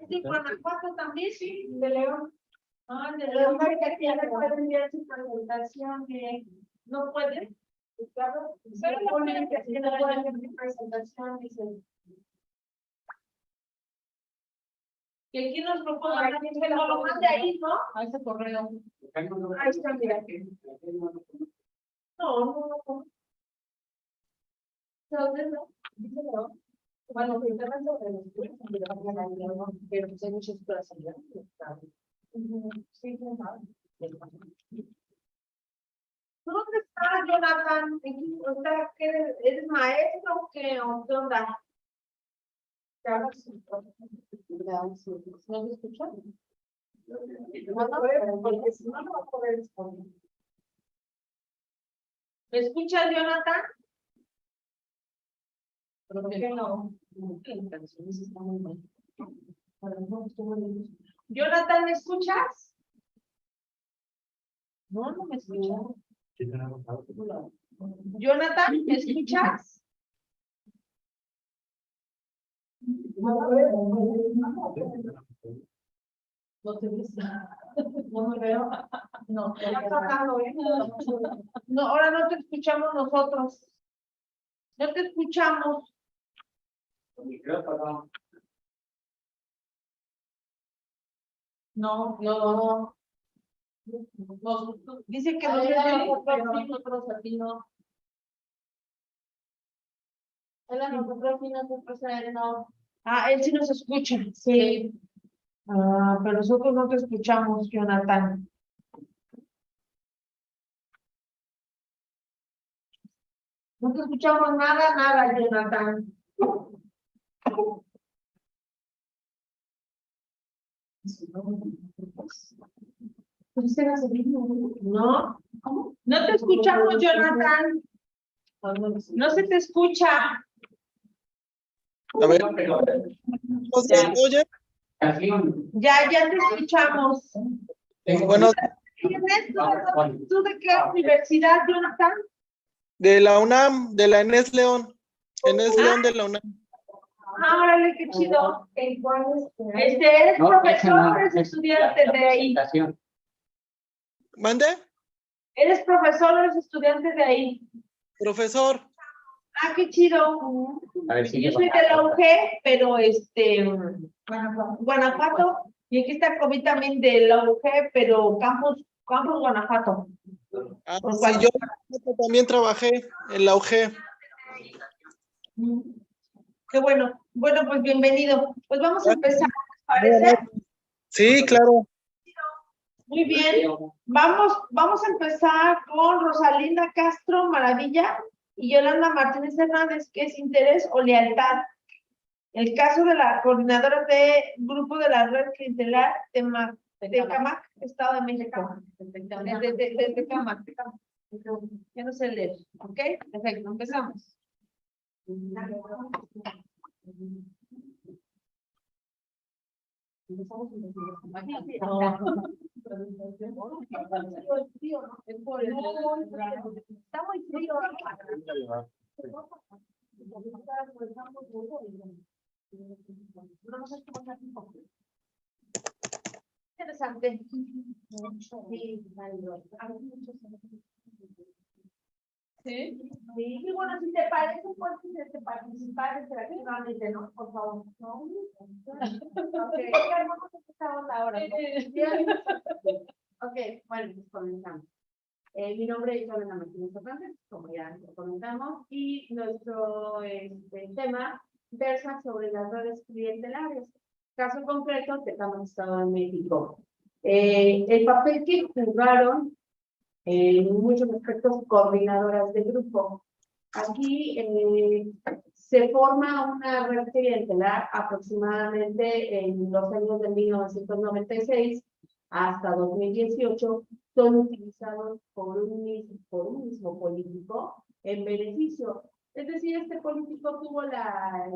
de Guanajuato también? Sí, de León. Ah, de León León. ya le puede enviar su presentación que ¿No puede? claro, Pero se pone que si no puede hacer mi presentación, dice. Que aquí nos lo ponga, Ay, que nos lo mande ahí, ¿no? A ese correo. Ahí está, mira. No. ¿Dónde no? Dice León. Bueno, que temas sobre los estudios, pero pues hay muchas cosas allá. Sí, claro. ¿Tú dónde estás, Jonathan? O sea, ¿qué eres maestro o qué? ¿O qué onda? Claro, sí. ¿No se escucha? Porque si no, no va a poder responder. ¿Me escuchas, Jonathan? ¿Por qué no? Canciones están muy mal. Jonathan, ¿me escuchas? No, no me escuchas. Jonathan, ¿me escuchas? No te ves. No me veo. No, Está tocando, ¿eh? No, ahora no te escuchamos nosotros. No te escuchamos. No, no. dice que A no se ver, oye. nosotros aquí no. Hola, nosotros aquí nosotros a él no. Ah, él sí nos escucha. Sí. Ah, pero nosotros no te escuchamos, Jonathan. No te escuchamos nada, Jonathan. No, ¿cómo? No te escuchamos, Jonathan. No se te escucha. A ver, Ya, oye, ya te escuchamos. bueno, ¿Tú de qué universidad, Jonathan? de la UNAM, de la Enes León, León de la UNAM. Ah, órale, qué chido. ¿Eres profesor o eres estudiante de ahí? ¿Mande? ¿Eres profesor o eres estudiante de ahí? Profesor. Ah, qué chido. A ver, sí, Yo soy de la UG, pero Guanajuato, y aquí está COVID también de la UG, pero campus Guanajuato. Ah, Por sí, yo también trabajé en la UG. Qué bueno. Bueno, pues bienvenido. Pues vamos a empezar, ¿les parece? Sí, claro. Muy bien. Vamos a empezar con Rosalinda Castro Maravilla y Yolanda Martínez Hernández, que es interés o lealtad. El caso de la coordinadora de grupo de la red clientelar de Camac, Estado de México. De Camac. Ya no sé leer. ¿Ok? Perfecto, empezamos. Está muy frío. Interesante. Sí. Sí, y bueno, si te parece, puedes participar interactivamente, ¿no? Por favor. ¿No? Okay. Vamos a empezar ahora. Ok, bueno, pues comenzamos. Mi nombre es Yolanda Martínez Hernández, como ya lo comentamos, y nuestro tema versa sobre las redes clientelares. Caso concreto, Tecamac, Estado de México. El papel que jugaron en muchos aspectos coordinadoras de grupo. Aquí se forma una red clientelar aproximadamente en los años de 1996 hasta 2018, son utilizados por un mismo político en beneficio. Es decir, este político tuvo la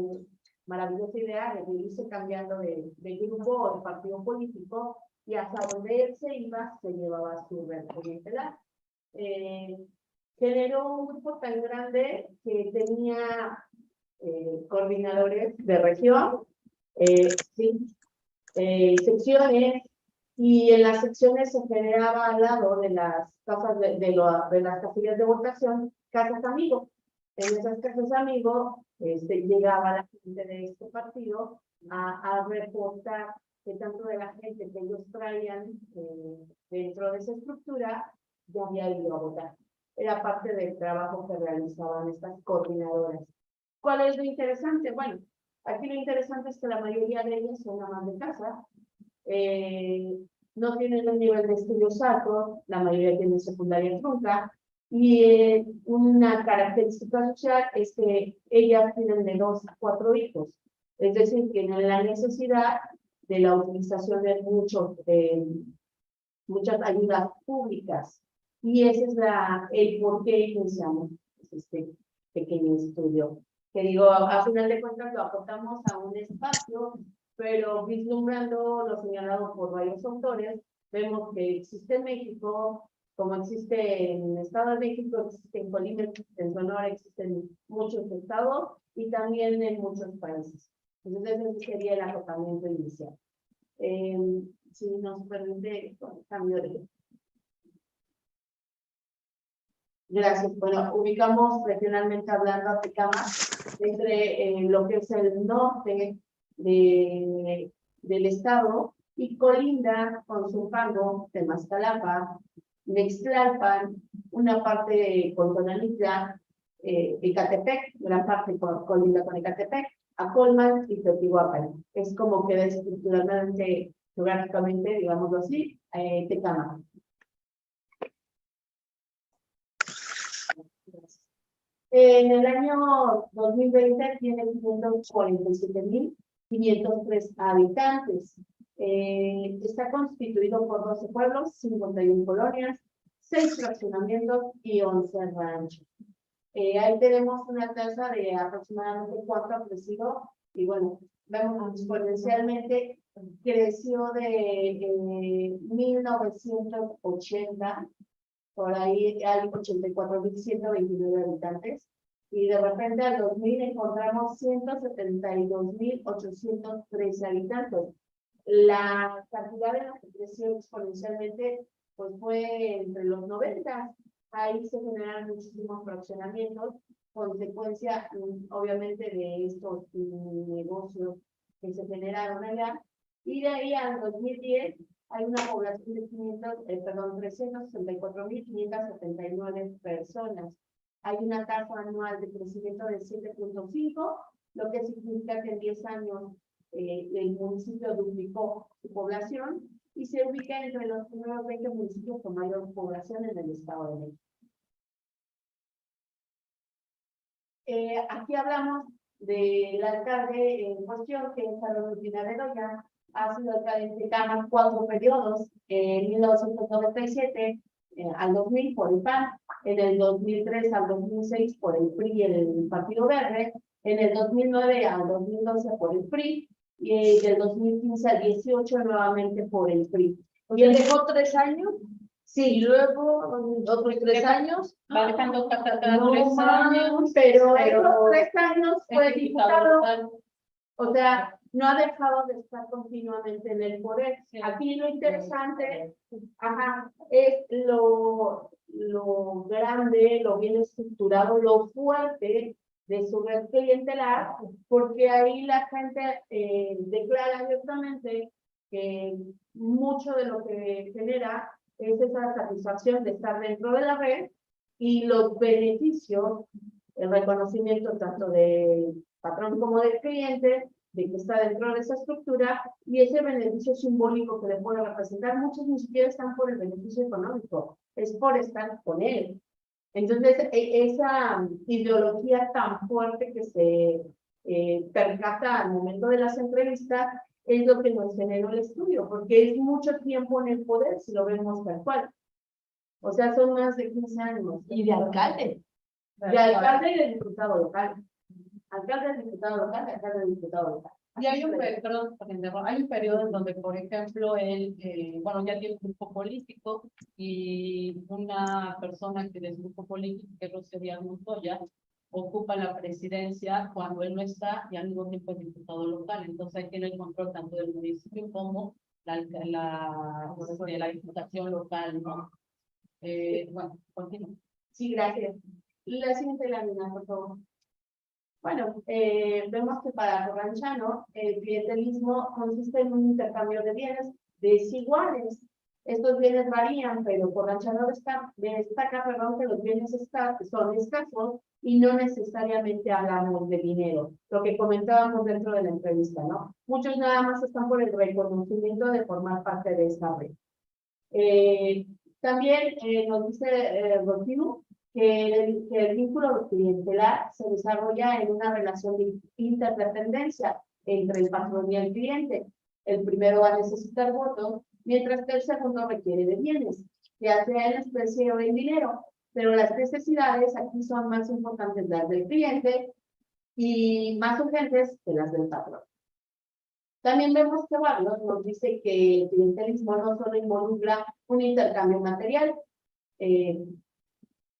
maravillosa idea de irse cambiando de grupo o de partido político y hasta donde él se iba, se llevaba su red clientelar. Generó un grupo tan grande que tenía coordinadores de región, sí, secciones, y en las secciones se generaba al lado de las casas de las casillas de votación, casas amigos. En esas casas amigos llegaba la gente de este partido a reportar que tanto de la gente que ellos traían dentro de esa estructura ya había ido a votar. Era parte del trabajo que realizaban estas coordinadoras. ¿Cuál es lo interesante? Bueno, aquí lo interesante es que la mayoría de ellas son amas de casa, no tienen un nivel de estudios alto, la mayoría tienen secundaria trunca, y una característica social es que ellas tienen de 2 a 4 hijos, es decir, tienen la necesidad de la utilización de muchas ayudas públicas, y ese es el por qué iniciamos este pequeño estudio. Que digo, a final de cuentas lo aportamos a un espacio, pero vislumbrando lo señalado por varios autores, vemos que existe en México, como existe en el Estado de México, existe en Colima, existe en Sonora, existe en muchos estados y también en muchos países. Entonces, ese sería el acotamiento inicial. Si nos permite, cambio de... Gracias. Bueno, ubicamos regionalmente hablando a Tecama entre lo que es el norte del estado y colinda con Zumpango, Temascalapa, Nextlalpan, una parte con Tonalita, Ecatepec, gran parte colinda con Ecatepec, Acolman y Teotihuacán. Es como queda estructuralmente, geográficamente, digámoslo así, Tecama. En el año 2020 tiene 547.503 habitantes. Está constituido por 12 pueblos, 51 colonias, 6 fraccionamientos y 11 ranchos. Ahí tenemos una tasa de aproximadamente 4 ha crecido, y bueno, vemos exponencialmente creció de 1980, por ahí hay 84.129 habitantes, y de repente al 2000 encontramos 172.813 habitantes. La cantidad en la que creció exponencialmente pues fue entre los 90, ahí se generaron muchísimos fraccionamientos, consecuencia obviamente de estos negocios que se generaron allá, y de ahí al 2010 hay una población de 364.579 personas. Hay una tasa anual de crecimiento de 7.5, lo que significa que en 10 años el municipio duplicó su población y se ubica entre los primeros 20 municipios con mayor población en el Estado de México. Aquí hablamos del alcalde en cuestión, que es Salvador Bedoya. Ha sido alcalde de Tecama 4 periodos, en 1997 al 2000 por el PAN, en el 2003 al 2006 por el PRI, el Partido Verde, en el 2009 al 2012 por el PRI, y del 2015 al 18 nuevamente por el PRI. ¿Y él dejó 3 años? Sí, Y luego otros 3 años. Va dejando cada 3 no años. pero esos 3 años fue es diputado. O sea, no ha dejado de estar continuamente en el poder. Sí. Aquí lo interesante, es lo grande, lo bien estructurado, lo fuerte de su red clientelar, porque ahí la gente declara abiertamente que mucho de lo que genera es esa satisfacción de estar dentro de la red y los beneficios, el reconocimiento tanto del patrón como del cliente, de que está dentro de esa estructura, y ese beneficio simbólico que le puede representar. Muchos ni siquiera están por el beneficio económico, es por estar con él. Entonces, esa ideología tan fuerte que se percata al momento de las entrevistas es lo que nos generó el estudio, porque es mucho tiempo en el poder, si lo vemos tal cual. O sea, son más de 15 años. Y de alcalde. De alcalde y de diputado local. Alcalde, diputado local, alcalde, diputado local. Y hay un periodo en donde, por ejemplo, él, bueno, ya tiene un grupo político y una persona que del grupo político, que es Rocío Díaz Montoya, ocupa la presidencia cuando él no está y al mismo tiempo es diputado local. Entonces, ahí tiene el control tanto del municipio como la diputación local, ¿no? Bueno, continúo. Sí, gracias. La siguiente lámina, por favor. Bueno, vemos que para Corranchano el clientelismo consiste en un intercambio de bienes desiguales. Estos bienes varían, pero Corranchano destaca, perdón, que los bienes son escasos y no necesariamente hablamos de dinero, lo que comentábamos dentro de la entrevista, ¿no? Muchos nada más están por el reconocimiento de formar parte de esta red. También nos dice Rocío que el vínculo clientelar se desarrolla en una relación de interdependencia entre el patrón y el cliente. El primero va a necesitar votos, mientras que el segundo requiere de bienes, ya sea en especie o en dinero. Pero las necesidades aquí son más importantes las del cliente y más urgentes que las del patrón. También vemos que Barlos nos dice que el clientelismo no solo involucra un intercambio material,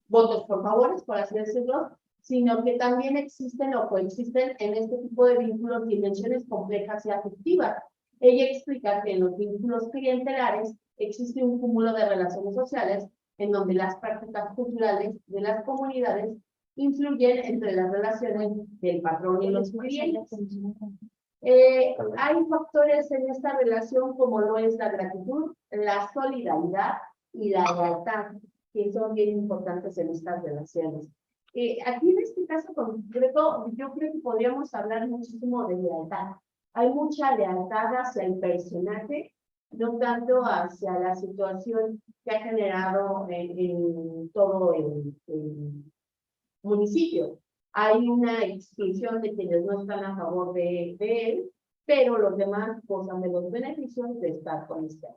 votos por favores, por así decirlo, sino que también existen o coexisten en este tipo de vínculos dimensiones complejas y afectivas. Ella explica que en los vínculos clientelares existe un cúmulo de relaciones sociales en donde las prácticas culturales de las comunidades influyen entre las relaciones del patrón y los clientes. Hay factores en esta relación como lo es la gratitud, la solidaridad y la lealtad, que son bien importantes en estas relaciones. Aquí en este caso concreto, yo creo que podríamos hablar muchísimo de lealtad. Hay mucha lealtad hacia el personaje, no tanto hacia la situación que ha generado en todo el municipio. Hay una exclusión de quienes no están a favor de él, pero los demás gozan de los beneficios de estar con este.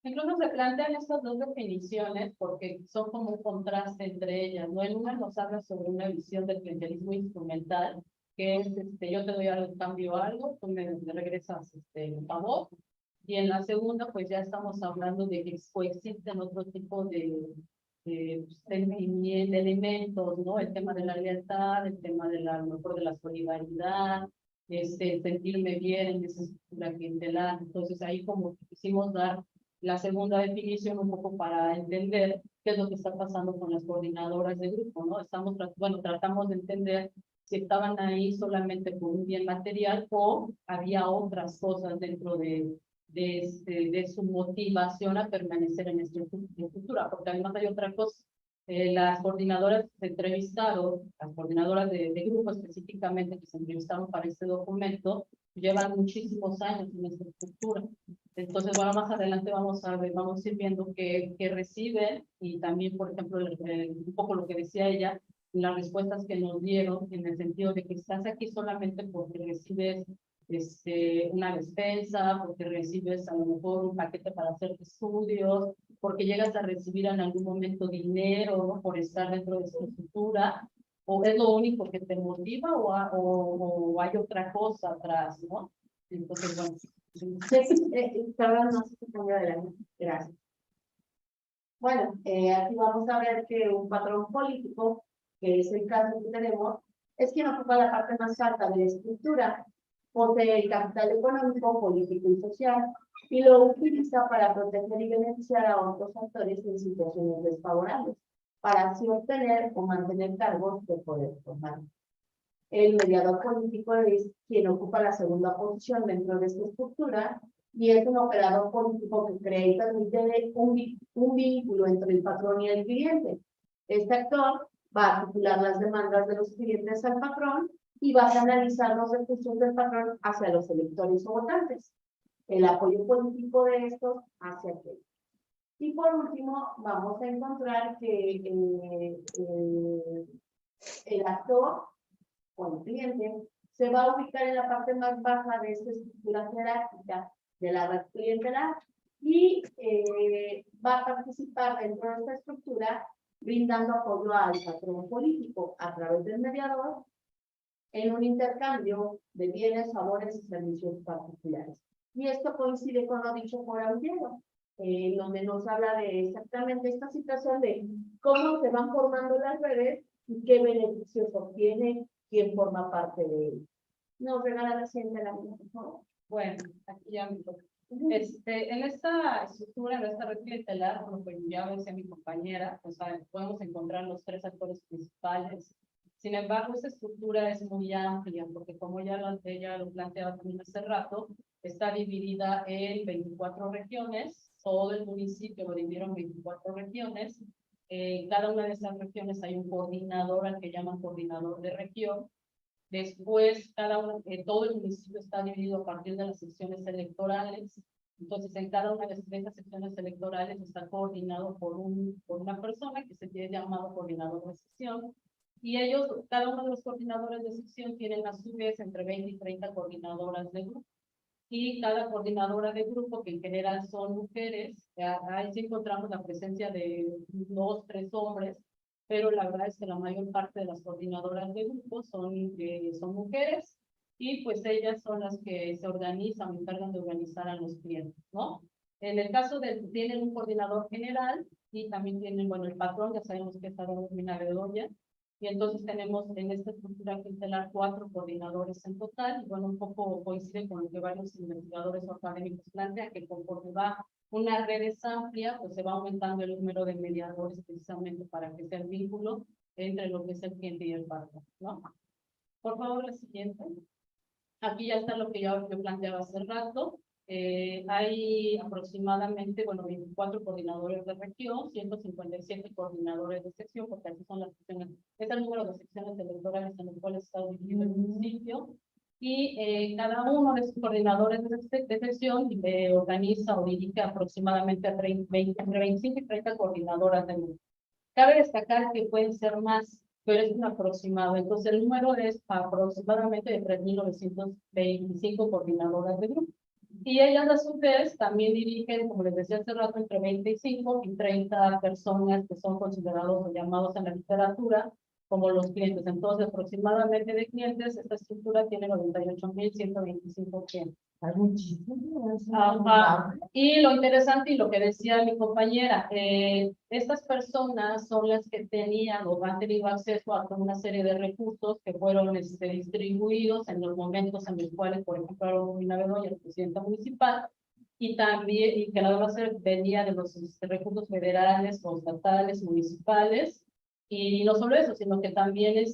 Incluso se plantean estas dos definiciones porque son como un contraste entre ellas, ¿no? En una nos habla sobre una visión del clientelismo instrumental, que es, yo te doy al cambio algo, tú me regresas un favor, y en la segunda, pues ya estamos hablando de que coexisten otro tipo de elementos, ¿no? El tema de la lealtad, el tema de a lo mejor de la solidaridad, sentirme bien en esa estructura clientelar. Entonces ahí como que quisimos dar la segunda definición un poco para entender qué es lo que está pasando con las coordinadoras de grupo, ¿no? Tratamos de entender si estaban ahí solamente por un bien material o había otras cosas dentro de su motivación a permanecer en esta estructura, porque además hay otra cosa. Las coordinadoras se entrevistaron, las coordinadoras de grupo específicamente que se entrevistaron para este documento, llevan muchísimos años en esta estructura. Entonces, bueno, más adelante vamos a ir viendo qué reciben y también, por ejemplo, un poco lo que decía ella, las respuestas que nos dieron en el sentido de que estás aquí solamente porque recibes una despensa, porque recibes a lo mejor un paquete para hacer estudios, porque llegas a recibir en algún momento dinero, ¿no? Por estar dentro de esta estructura, o es lo único que te motiva o hay otra cosa atrás, ¿no? Entonces, bueno. Perdón, no sé si cambio adelante. Gracias. Bueno, aquí vamos a ver que un patrón político, que es el caso que tenemos, es quien ocupa la parte más alta de la estructura, posee el capital económico, político y social, y lo utiliza para proteger y beneficiar a otros actores en situaciones desfavorables, para así obtener o mantener cargos de poder formal. El mediador político es quien ocupa la segunda posición dentro de esta estructura y es un operador político que crea y permite un vínculo entre el patrón y el cliente. Este actor va a articular las demandas de los clientes al patrón y va a canalizar los recursos del patrón hacia los electores o votantes. El apoyo político de estos hacia aquellos. Y por último, vamos a encontrar que el actor o el cliente se va a ubicar en la parte más baja de esta estructura jerárquica de la red clientelar y va a participar dentro de esta estructura brindando apoyo al patrón político a través del mediador en un intercambio de bienes, favores y servicios particulares. Y esto coincide con lo dicho por Aurelio, donde nos habla de exactamente esta situación de cómo se van formando las redes ¿Qué beneficios obtiene? ¿Quién forma parte de él? Nos regala la siguiente lámina, por favor. Bueno, aquí ya me toca. En esta estructura, en esta red clientelar, como pues ya decía mi compañera, o sea, podemos encontrar los tres actores principales. Sin embargo, esta estructura es muy amplia, porque como ella lo planteaba también hace rato, está dividida en 24 regiones, todo el municipio lo dividieron en 24 regiones. En cada una de esas regiones hay un coordinador al que llaman coordinador de región. Después, todo el municipio está dividido a partir de las secciones electorales. Entonces, en cada una de esas secciones electorales está coordinado por una persona que se tiene llamado coordinador de sección. Y ellos, cada uno de los coordinadores de sección tienen a su vez entre 20 y 30 coordinadoras de grupo. Y cada coordinadora de grupo, que en general son mujeres, ahí sí encontramos la presencia de 2, 3 hombres, pero la verdad es que la mayor parte de las coordinadoras de grupo son mujeres, y pues ellas son las que se organizan, encargan de organizar a los clientes, ¿no? En el caso tienen un coordinador general, y también tienen, bueno, el patrón, ya sabemos que es Mina Bedoya, y entonces tenemos en esta estructura clientelar 4 coordinadores en total. Y bueno, un poco coincide con lo que varios investigadores o académicos plantean, que conforme va una red es amplia, pues se va aumentando el número de mediadores precisamente para que sea el vínculo entre lo que es el cliente y el patrón, ¿no? Por favor, la siguiente. Aquí ya está lo que yo planteaba hace rato. Hay aproximadamente, bueno, 24 coordinadores de región, 157 coordinadores de sección, porque así son las secciones, es el número de secciones electorales en los cuales está dividido el municipio. Y cada uno de estos coordinadores de sección organiza o dirige aproximadamente a entre 25 y 30 coordinadoras de grupo. Cabe destacar que pueden ser más, pero es un aproximado. Entonces, el número es aproximadamente de 3.925 coordinadoras de grupo. Y ellas, a su vez, también dirigen, como les decía hace rato, entre 25 y 30 personas que son considerados o llamados en la literatura como los clientes. Entonces, aproximadamente de clientes, esta estructura tiene 98.125 clientes. Hay muchísimos. Ajá. Y lo interesante y lo que decía mi compañera, estas personas son las que tenían o han tenido acceso a una serie de recursos que fueron distribuidos en los momentos en los cuales, por ejemplo, Romina Bedoya, la presidenta municipal, y también, y que nada más venía de los recursos federales o estatales, municipales. Y no solo eso, sino que también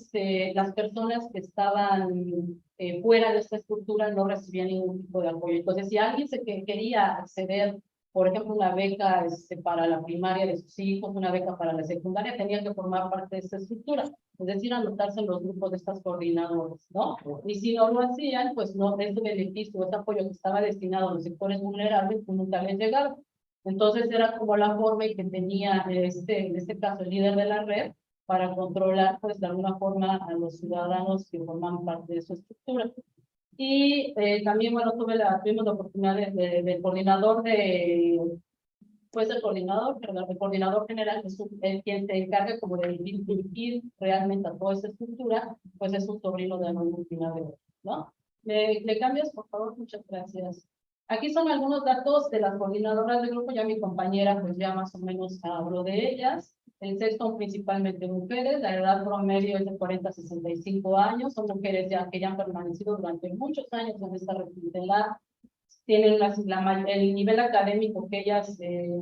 las personas que estaban fuera de esta estructura no recibían ningún tipo de apoyo. Entonces, si alguien quería acceder, por ejemplo, una beca para la primaria de sus hijos, una beca para la secundaria, tenía que formar parte de esta estructura, es decir, anotarse en los grupos de estas coordinadoras, ¿no? Y si no lo hacían, pues no, este beneficio, este apoyo que estaba destinado a los sectores vulnerables, pues nunca les llegaba. Entonces, era como la forma en que tenía, en este caso, el líder de la red, para controlar, pues, de alguna forma a los ciudadanos que forman parte de su estructura. Y también, bueno, tuvimos la oportunidad del coordinador pues el coordinador, perdón, el coordinador general, es el quien se encarga como de dirigir realmente a toda esa estructura, pues es un sobrino de Manuel Pinabel, ¿no? ¿Le cambias, por favor? Muchas gracias. Aquí son algunos datos de las coordinadoras del grupo, ya mi compañera pues ya más o menos habló de ellas. El sexo son principalmente mujeres, la edad promedio es de 40 a 65 años, son mujeres ya que ya han permanecido durante muchos años en esta actividad, tienen el nivel académico que ellas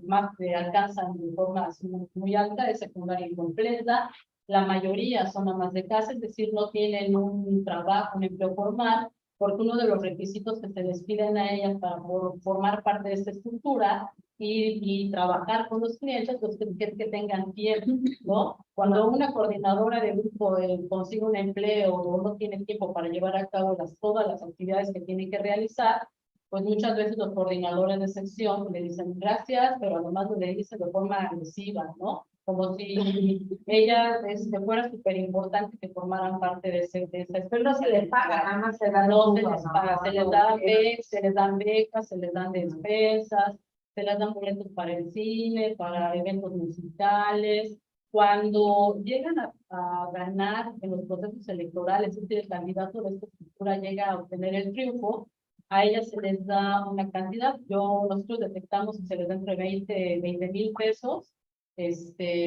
más alcanzan de forma muy alta, de secundaria incompleta, la mayoría son amas de casa, es decir, no tienen un trabajo, un empleo formal, porque uno de los requisitos que se les piden a ellas para formar parte de esta estructura y trabajar con los clientes, pues que tengan tiempo, ¿no? Cuando una coordinadora de grupo consigue un empleo o no tiene tiempo para llevar a cabo todas las actividades que tiene que realizar, pues muchas veces los coordinadores de sección le dicen gracias, pero además le dicen de forma agresiva, ¿no? Como si ella fuera súper importante que formaran parte de esa escuela. Pero no se les paga, nada más se dan No se les paga, se les dan becas, se les dan despensas, se les dan boletos para el cine, para eventos musicales. Cuando llegan a ganar en los procesos electorales, es decir, el candidato de esta estructura llega a obtener el triunfo, a ellas se les da una cantidad. Nosotros detectamos que se les da entre 20 mil pesos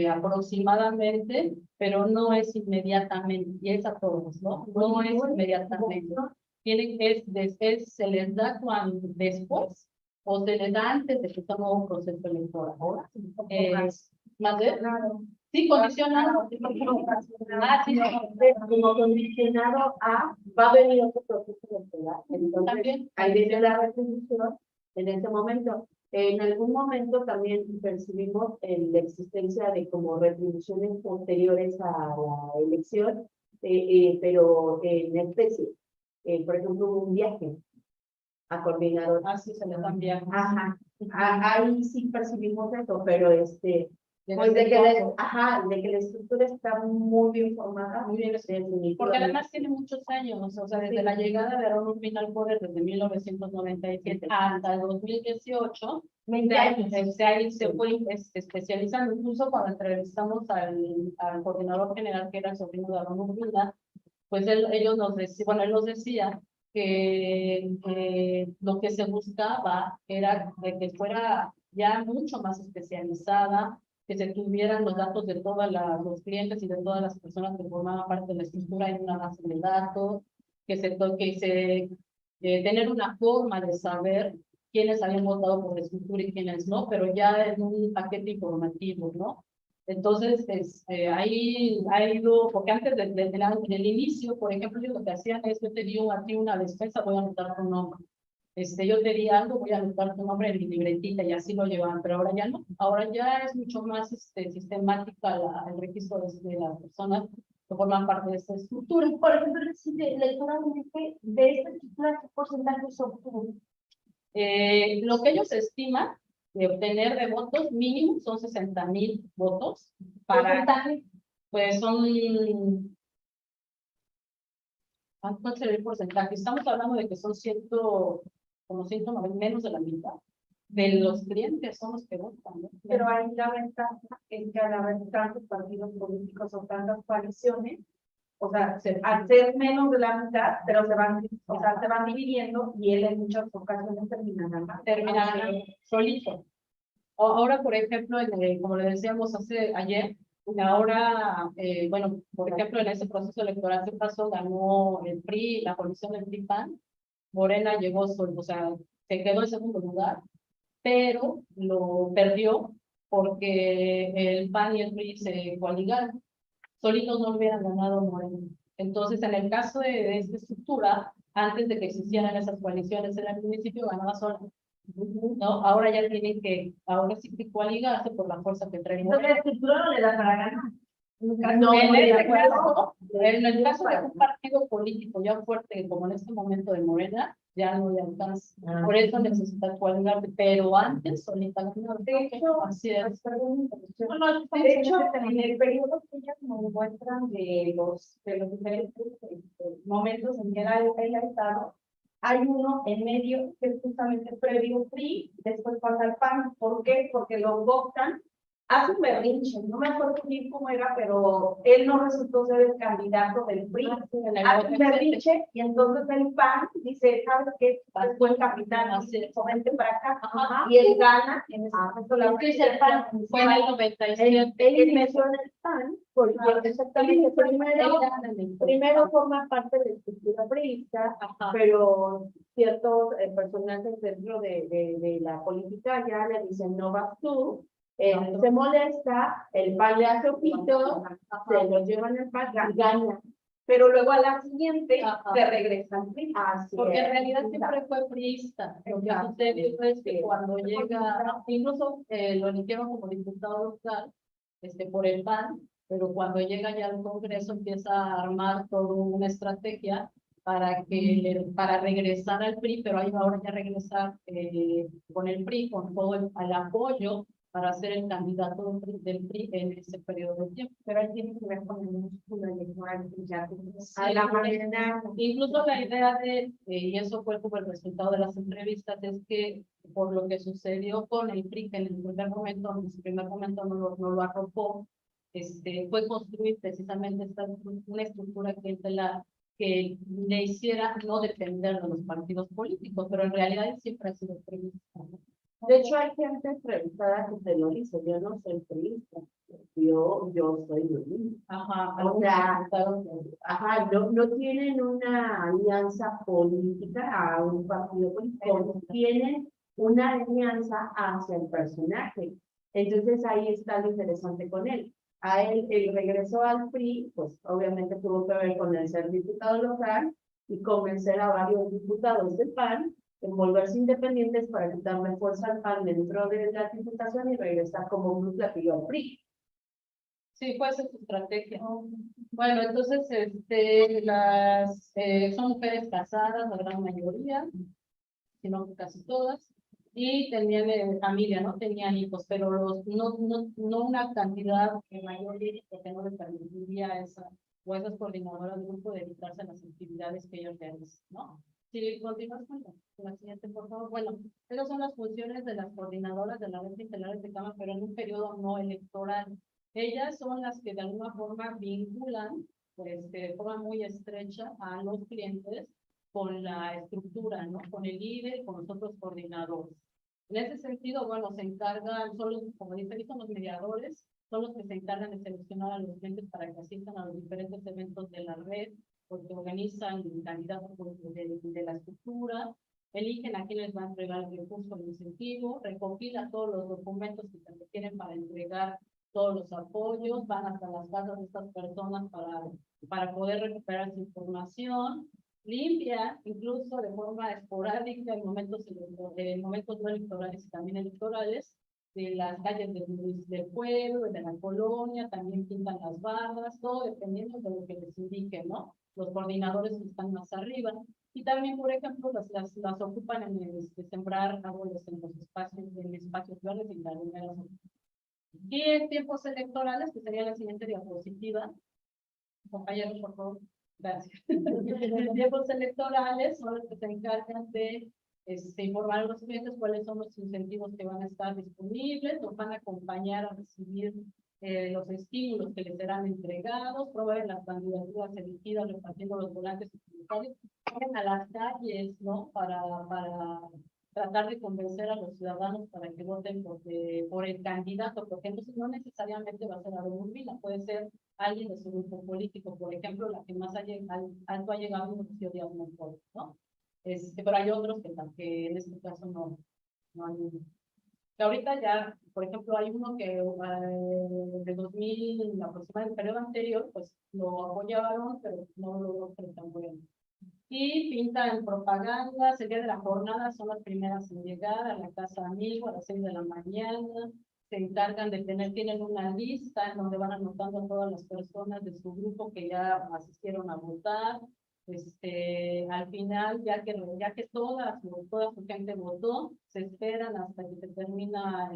aproximadamente, pero no es inmediatamente, y es a todos, ¿no? No es inmediatamente. Se les da cuando después, o se les da antes de que sea un nuevo proceso electoral. ¿Más de? Sí, condicionado. Ah, sí, Como condicionado a, va a venir otro proceso electoral. Entonces, también. ahí viene la retribución en ese momento. En algún momento también percibimos la existencia de como retribuciones posteriores a la elección, pero en especie. Por ejemplo, un viaje a coordinador. Así se les dan viajes. Ajá. Ahí sí percibimos eso, pero pues Desde de que, entonces. de que la estructura está muy bien formada, Muy bien, porque además tiene muchos años, o sea, desde la llegada de Aaron Urbina al poder desde 1997 hasta el 2018, 20 años. se fue especializando. Incluso cuando entrevistamos al coordinador general, que era el sobrino de Aaron Urbina, pues ellos nos decían, bueno, él nos decía que lo que se buscaba era de que fuera ya mucho más especializada, que se tuvieran los datos de todos los clientes y de todas las personas que formaban parte de la estructura en una base de datos, tener una forma de saber quiénes habían votado por la estructura y quiénes no, pero ya en un paquete informativo, ¿no? Entonces, ahí ha ido, porque antes del inicio, por ejemplo, yo lo que hacían es, yo te digo a ti una despensa, voy a anotar tu nombre. Yo te di algo, voy a anotar tu nombre en mi libretita y así lo llevan, pero ahora ya no. Ahora ya es mucho más sistemática el registro de las personas que forman parte de esta estructura. Por ejemplo, electoralmente, de esta estructura, ¿qué porcentaje obtuvo? Lo que ellos estiman de obtener de votos mínimo son 60,000 votos. ¿Porcentaje? Pues son... ¿Cuál sería el porcentaje? Estamos hablando de que son como 190, menos de la mitad de los clientes son los que votan, ¿no? Pero ahí la ventaja es que al haber tantos partidos políticos o tantas coaliciones, o sea, al ser menos de la mitad, pero se van dividiendo y él en muchas ocasiones terminarán solito. Ahora, por ejemplo, como le decíamos ayer, ahora, bueno, por ejemplo, en ese proceso electoral que pasó, ganó el PRI, la coalición del PRI-PAN, Morena llegó solo, o sea, se quedó en segundo lugar, pero lo perdió porque el PAN y el PRI se coaligaron. Solitos no hubieran ganado Morena. Entonces, en el caso de esta estructura, antes de que existieran esas coaliciones en el municipio, ganaba sola. ¿No? Ahora ya tienen ahora sí que coaligarse por la fuerza que trae Entonces, Morena. la estructura no le da para ganar. No, en el caso de un partido político ya fuerte como en este momento de Morena, ya no le alcanza. Por eso necesita coaligarse, pero antes solita ganaba. De hecho, así es. De hecho, en el periodo que ellas nos muestran de los diferentes momentos en que era el Estado, hay uno en medio que es justamente previo PRI, después pasa al PAN. ¿Por qué? Porque lo votan, hace un berrinche, no me acuerdo bien cómo era, pero él no resultó ser el candidato del PRI. Hace un berrinche y entonces el PAN dice, ¿sabes qué? Es buen capitán, vente para acá. Y él gana en ese momento la PAN. Fue en el 97. Él menciona el PAN porque exactamente primero forma parte de la estructura priista, pero ciertos personajes dentro de la política ya le dicen no vas tú, se molesta, el PAN le hace ojito, se lo llevan al PAN y gana. Pero luego a la siguiente se regresan. Porque en realidad siempre fue priista. Lo que sucedió es que cuando llega, incluso lo eligieron como diputado local, por el PAN, pero cuando llega ya al Congreso empieza a armar toda una estrategia para regresar al PRI, pero ahí ahora ya regresar con el PRI, con todo el apoyo para ser el candidato del PRI en ese periodo de tiempo. Pero ahí tiene que ver con el músculo electoral que ya a la manera. Incluso la idea y eso fue como el resultado de las entrevistas, es que por lo que sucedió con el PRI, que en su primer momento no lo arropó, fue construir precisamente una estructura que le hiciera no depender de los partidos políticos, pero en realidad siempre ha sido priista. De hecho, hay gente entrevistada que te lo dice, yo no soy priista, yo soy violín. Ajá, O sea, ajá, no tienen una alianza política a un partido político, tienen una alianza hacia el personaje. Entonces ahí está lo interesante con él. A él, el regreso al PRI, pues obviamente tuvo que ver con el ser diputado local y convencer a varios diputados del PAN en volverse independientes para quitarle fuerza al PAN dentro de la diputación y regresar como un platillo al PRI. Sí, puede ser su estrategia. Bueno, entonces, son mujeres casadas, la gran mayoría, si no casi todas, y tenían familia, no tenían hijos, pero no una cantidad mayor de hijos, porque no les permitiría a esa, o a esas coordinadoras del grupo dedicarse a las actividades que ellos realizan, ¿no? Si continúas con la siguiente, por favor. Bueno, esas son las funciones de las coordinadoras de la red integral de Cámara, pero en un periodo no electoral. Ellas son las que de alguna forma vinculan, pues, de forma muy estrecha a los clientes con la estructura, ¿no? Con el líder, con los otros coordinadores. En ese sentido, bueno, se encargan, son los, como dice, son los mediadores, son los que se encargan de seleccionar a los clientes para que asistan a los diferentes eventos de la red, porque organizan candidatos de la estructura, eligen a quién les va a entregar el recurso de incentivo, recopila todos los documentos que se requieren para entregar todos los apoyos, van hasta las casas de estas personas para poder recuperar su información, limpia, incluso de forma esporádica en momentos no electorales y también electorales, de las calles del pueblo, de la colonia, también pintan las barras, todo dependiendo de lo que les indique, ¿no? Los coordinadores que están más arriba. Y también, por ejemplo, las ocupan en sembrar árboles en los espacios verdes y las primeras. Y en tiempos electorales, que sería la siguiente diapositiva, compañeros, por favor. Gracias. En tiempos electorales son los que se encargan de informar a los clientes cuáles son los incentivos que van a estar disponibles, los van a acompañar a recibir los estímulos que les serán entregados, promueven las candidaturas elegidas, repartiendo los volantes publicitarios, van a las calles, ¿no? Para tratar de convencer a los ciudadanos para que voten por el candidato, porque entonces no necesariamente va a ser Aaron Urbina, puede ser alguien de su grupo político, por ejemplo, la que más alto ha llegado en Rocío Díaz Montoya, ¿no? Pero hay otros que en este caso no hay uno. Que ahorita ya, por ejemplo, hay uno que de 2000, aproximadamente el periodo anterior, pues lo apoyaron, pero no lo tan bueno. Y pintan propagandas, el día de la jornada son las primeras en llegar a la casa amigo a las 6 de la mañana, se encargan de tienen una lista en donde van anotando a todas las personas de su grupo que ya asistieron a votar. Al final, ya que toda su gente votó, se esperan hasta que se termina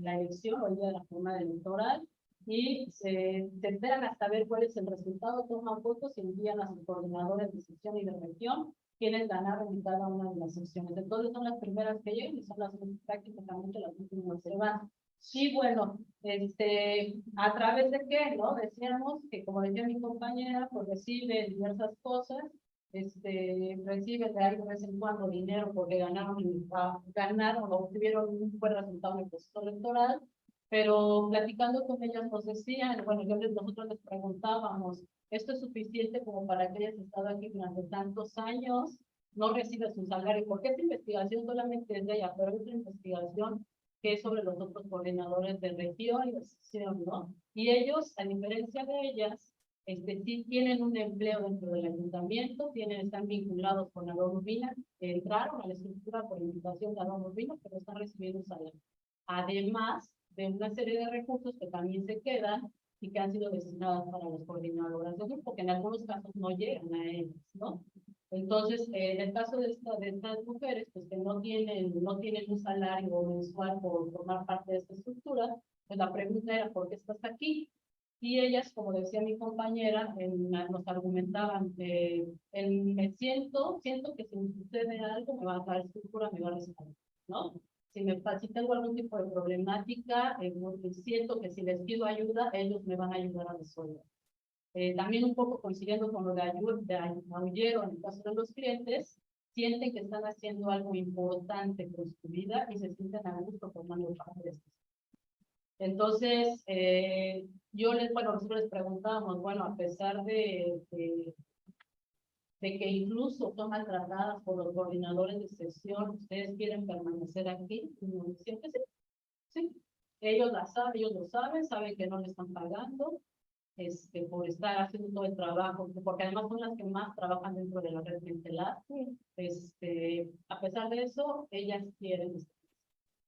la elección o el día de la jornada electoral y se esperan hasta ver cuál es el resultado, toman fotos y envían a sus coordinadores de sección y de región, quienes ganaron en cada una de las secciones. Entonces son las primeras que llegan y son las prácticamente las últimas que se van. Sí, bueno, ¿a través de qué? ¿No? Decíamos que, como decía mi compañera, pues recibe diversas cosas, recibe de ahí de vez en cuando dinero porque ganaron o obtuvieron un buen resultado en el proceso electoral, pero platicando con ellas nos decían, bueno, nosotros les preguntábamos, ¿esto es suficiente como para que hayas estado aquí durante tantos años? No recibe su salario, porque esta investigación solamente es de ella, pero es una investigación que es sobre los otros coordinadores de región y de sección, ¿no? Y ellos, a diferencia de ellas, sí tienen un empleo dentro del ayuntamiento, están vinculados con la Urbina, entraron a la estructura por invitación de la Urbina, pero están recibiendo un salario. Además de una serie de recursos que también se quedan y que han sido destinados para las coordinadoras de grupo, que en algunos casos no llegan a ellas, ¿no? Entonces, en el caso de estas mujeres, pues que no tienen un salario mensual por formar parte de esta estructura, pues la pregunta era, ¿por qué estás aquí? Y ellas, como decía mi compañera, nos argumentaban, me siento que si me sucede algo, me va a dar estructura, me va a responder, ¿no? Si tengo algún tipo de problemática, siento que si les pido ayuda, ellos me van a ayudar a resolver. También un poco coincidiendo con lo de Aullero en el caso de los clientes, sienten que están haciendo algo importante con su vida y se sienten a gusto formando parte de esto. Entonces, nosotros les preguntábamos, bueno, a pesar de que incluso son maltratadas por los coordinadores de sesión, ¿ustedes quieren permanecer aquí? Y nos decían que sí, sí. Ellos lo saben que no le están pagando, por estar haciendo todo el trabajo, porque además son las que más trabajan dentro de la red clientelar. A pesar de eso, ellas quieren estar.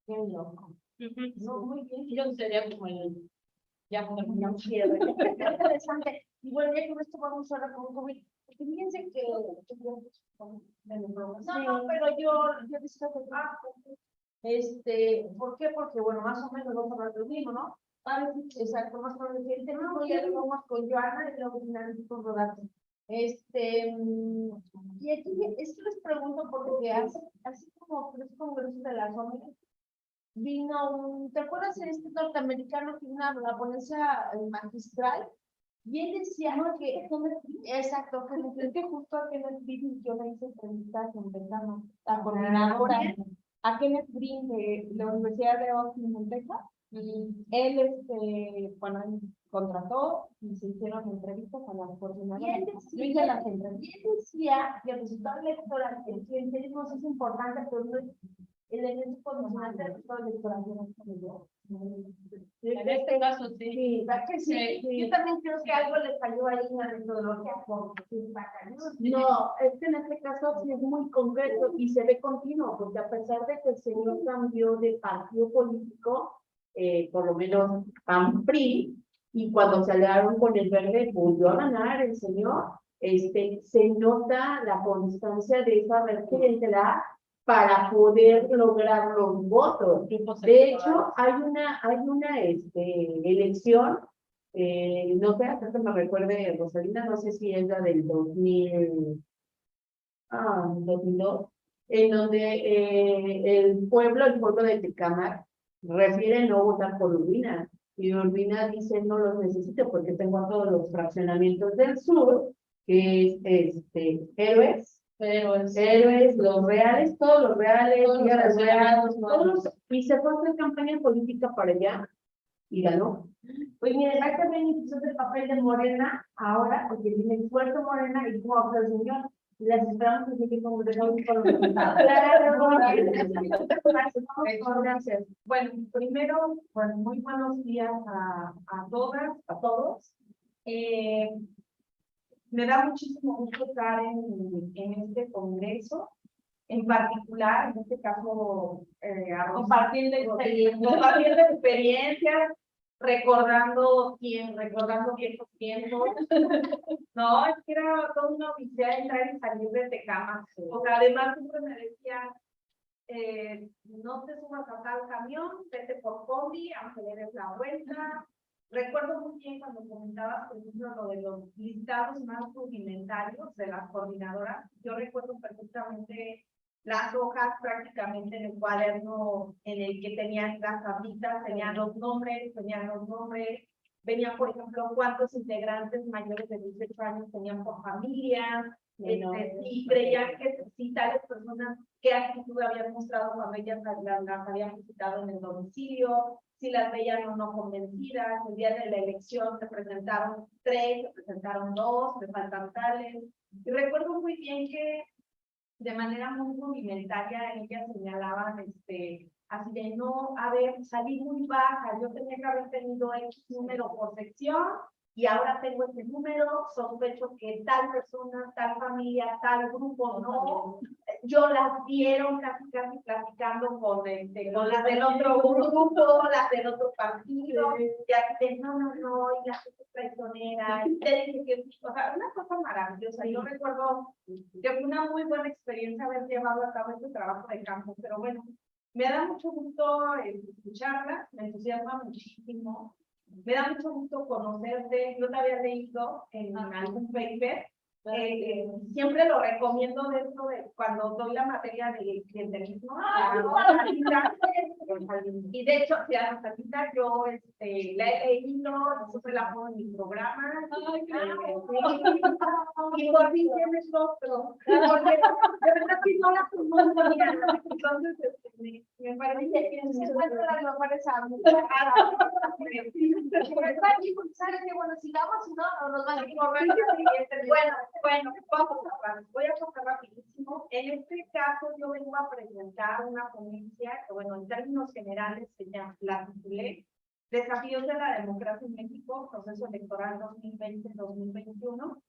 Qué loco. No, muy bien. Yo sería como el, ya terminamos. Qué interesante. Y bueno, ya con esto vamos ahora con COVID. Porque fíjense que no, pero yo decía ¿por qué? Porque, bueno, más o menos vamos a hablar de lo mismo, ¿no? Exacto, más o menos el tema, ya lo vamos con Joana y luego finalmente con Rodato. Y aquí esto les pregunto porque así como tres congresos de la zona, vino ¿te acuerdas de este norteamericano que vino a la ponencia magistral? Y él decía que, exacto, que justo a Kenneth Green yo le hice entrevistas en Betano, la coordinadora, a Kenneth Green de la Universidad de Austin, en Texas. Él, bueno, él contrató y se hicieron entrevistas a las coordinadoras. Yo hice las entrevistas. Y él decía que el resultado electoral, el clientelismo es importante, pero no es el elemento condicionante del resultado electoral. En este caso, sí. Sí, ¿verdad que sí? Sí. Yo también creo que algo le falló ahí en la metodología. No, es que en este caso sí es muy concreto y se ve continuo, porque a pesar de que el señor cambió de partido político, por lo menos PAN-PRI, y cuando se aliaron con el Verde volvió a ganar el señor, se nota la constancia de esa red clientelar para poder lograr los votos. De hecho, hay una elección, no sé, hasta que me recuerde Rosalina, no sé si es la del 2002, en donde el pueblo de Tecámac refiere no votar por Urbina, y Urbina dice no los necesito porque tengo a todos los fraccionamientos del sur, que es héroes, los reales, todos los reales, y se fue a hacer campaña política para allá y ganó. Pues mira, exactamente hizo el papel de Morena ahora, porque tiene el puerto Morena y como habla el señor. Y las esperamos que se congregados con los resultados. Gracias. Bueno, primero, bueno, muy buenos días a todas, a todos. Me da muchísimo gusto estar en este congreso, en particular, en este caso, compartiendo experiencias, recordando viejos tiempos. No, es que era toda una odisea entrar y salir de Tecámac. O sea, además siempre me decían, no te subas a tal camión, vete por combi, aunque le des la vuelta. Recuerdo muy bien cuando comentabas, por ejemplo, lo de los listados más rudimentarios de las coordinadoras. Yo recuerdo perfectamente las hojas prácticamente en el cuaderno en el que tenían las tablitas, tenían los nombres, venían, por ejemplo, cuántos integrantes mayores de 18 años tenían por familia, y creían que si tales personas, qué actitud habían mostrado cuando ellas las habían visitado en el domicilio, si las veían o no convencidas. El día de la elección se presentaron 3, se presentaron 2, se faltan tales. Y recuerdo muy bien que de manera muy rudimentaria ellas señalaban así de no, a ver, salí muy baja, yo tenía que haber tenido X número por sección y ahora tengo este número, sospecho que tal persona, tal familia, tal grupo no, yo las vieron casi platicando con las del otro grupo, las del otro partido, y aquí no, y la gente traicionera, y te dije que, o sea, una cosa maravillosa. Yo recuerdo que fue una muy buena experiencia haber llevado a cabo este trabajo de campo, pero bueno, me da mucho gusto escucharla, me entusiasma muchísimo, me da mucho gusto conocerte. Yo te había leído en algún paper, siempre lo recomiendo dentro de cuando doy la materia de clientelismo. Y de hecho, si a Rosalita yo la he leído, siempre la pongo en mi programa. Y por fin tienes rostro. Porque de verdad que no la entonces, me parece que se encuentran las mejores armas. Bueno, sigamos, si no, nos van a correr. Bueno, vamos a ver, voy a pasar rapidísimo. En este caso, yo vengo a presentar una ponencia que, bueno, en términos generales se llama, la titulé Desafíos de la Democracia en México, Proceso Electoral 2020-2021.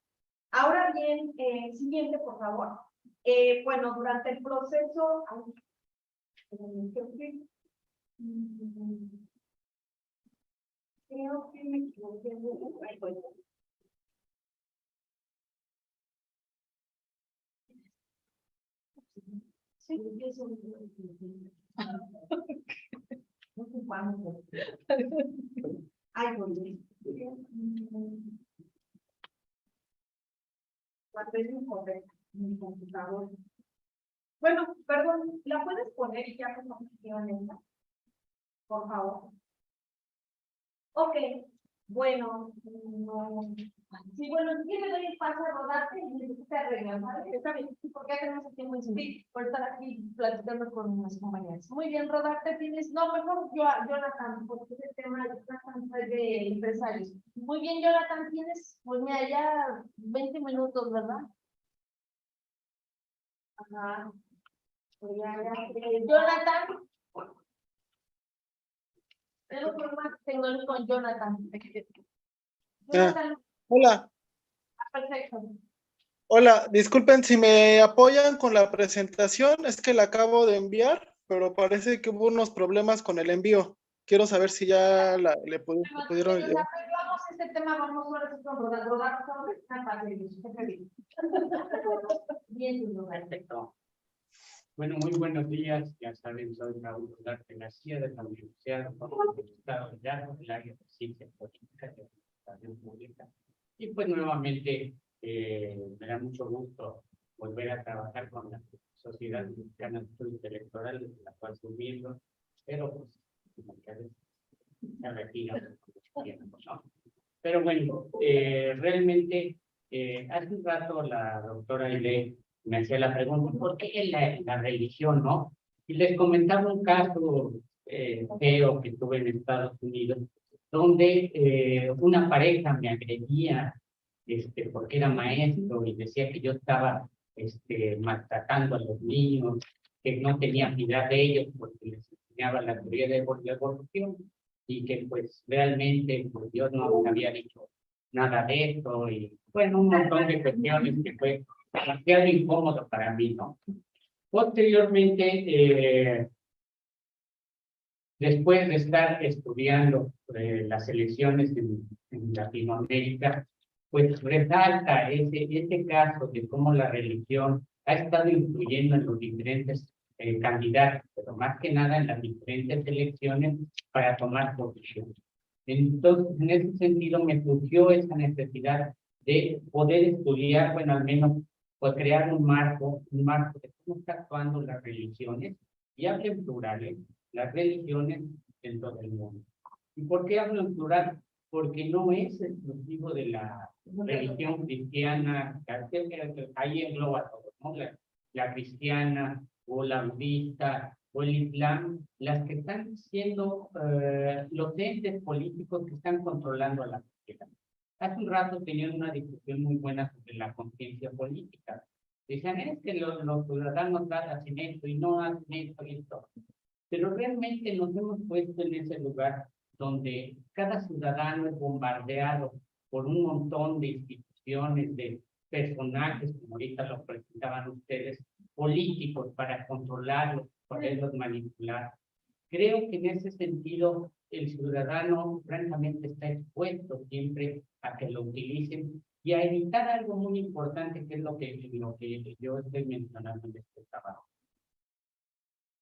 Ahora bien, siguiente, por favor. Bueno, durante el proceso, creo que me equivoqué. Sí, eso ay, volví. Mi computador. Bueno, perdón, ¿la puedes poner y ya como en esta? Por favor. Ok, bueno, no. Sí, bueno, si le doy el paso a rodarte y necesita arreglar, ¿vale? Está bien, porque tenemos el tiempo en sí, por estar aquí platicando con unas compañeras. Muy bien, rodarte tienes, no, mejor Jonathan, porque ese tema Jonathan fue de empresarios. Muy bien, Jonathan, tienes, pues mira, ya 20 minutos, ¿verdad? Ajá. Pues Jonathan. Tengo problemas tecnológicos con Jonathan. Jonathan. Hola, Perfecto. hola, disculpen si me apoyan con la presentación, es que la acabo de enviar, pero parece que hubo unos problemas con el envío. Quiero saber si ya le pudieron llevar. Vamos a este tema, vamos a ver con rodar sobre esta parte. Bien, perfecto. Bueno, muy buenos días. Ya saben, soy Raúl Rodarte García de la Universidad Autónoma del Estado de Hidalgo, del área de Ciencia Política de la Administración Pública. Y pues nuevamente me da mucho gusto volver a trabajar con la Sociedad Mexicana de Estudios Electorales, de la cual soy miembro, pero pues se retiran tiempo, ¿no? Pero bueno, realmente hace un rato la doctora Aile me hacía la pregunta, ¿por qué la religión, no? Y les comentaba un caso feo que tuve en Estados Unidos, donde una pareja me agredía porque era maestro y decía que yo estaba maltratando a los niños, que no tenía piedad de ellos porque les enseñaba la teoría de la evolución y que pues realmente pues, Dios no me había dicho nada de esto y bueno, un montón de cuestiones que fue demasiado incómodo para mí, ¿no? Posteriormente, después de estar estudiando las elecciones en Latinoamérica, pues resalta ese caso de cómo la religión ha estado influyendo en los diferentes candidatos, pero más que nada en las diferentes elecciones para tomar posición. Entonces, en ese sentido, me surgió esa necesidad de poder estudiar, bueno, al menos, pues crear un marco de cómo está actuando las religiones, y hablo en plurales, las religiones en todo el mundo. ¿Y por qué hablo en plural? Porque no es exclusivo de la religión cristiana, ahí engloba todo, ¿no? La cristiana o la budista o el islam, las que están siendo los entes políticos que están controlando a la sociedad. Hace un rato tenían una discusión muy buena sobre la conciencia política. Decían, es que los ciudadanos hacen esto y no hacen esto y esto. Pero realmente nos hemos puesto en ese lugar donde cada ciudadano es bombardeado por un montón de instituciones, de personajes, como ahorita lo presentaban ustedes, políticos para controlarlos, poderlos manipular. Creo que en ese sentido el ciudadano francamente está expuesto siempre a que lo utilicen y a evitar algo muy importante que es lo que yo estoy mencionando en este trabajo.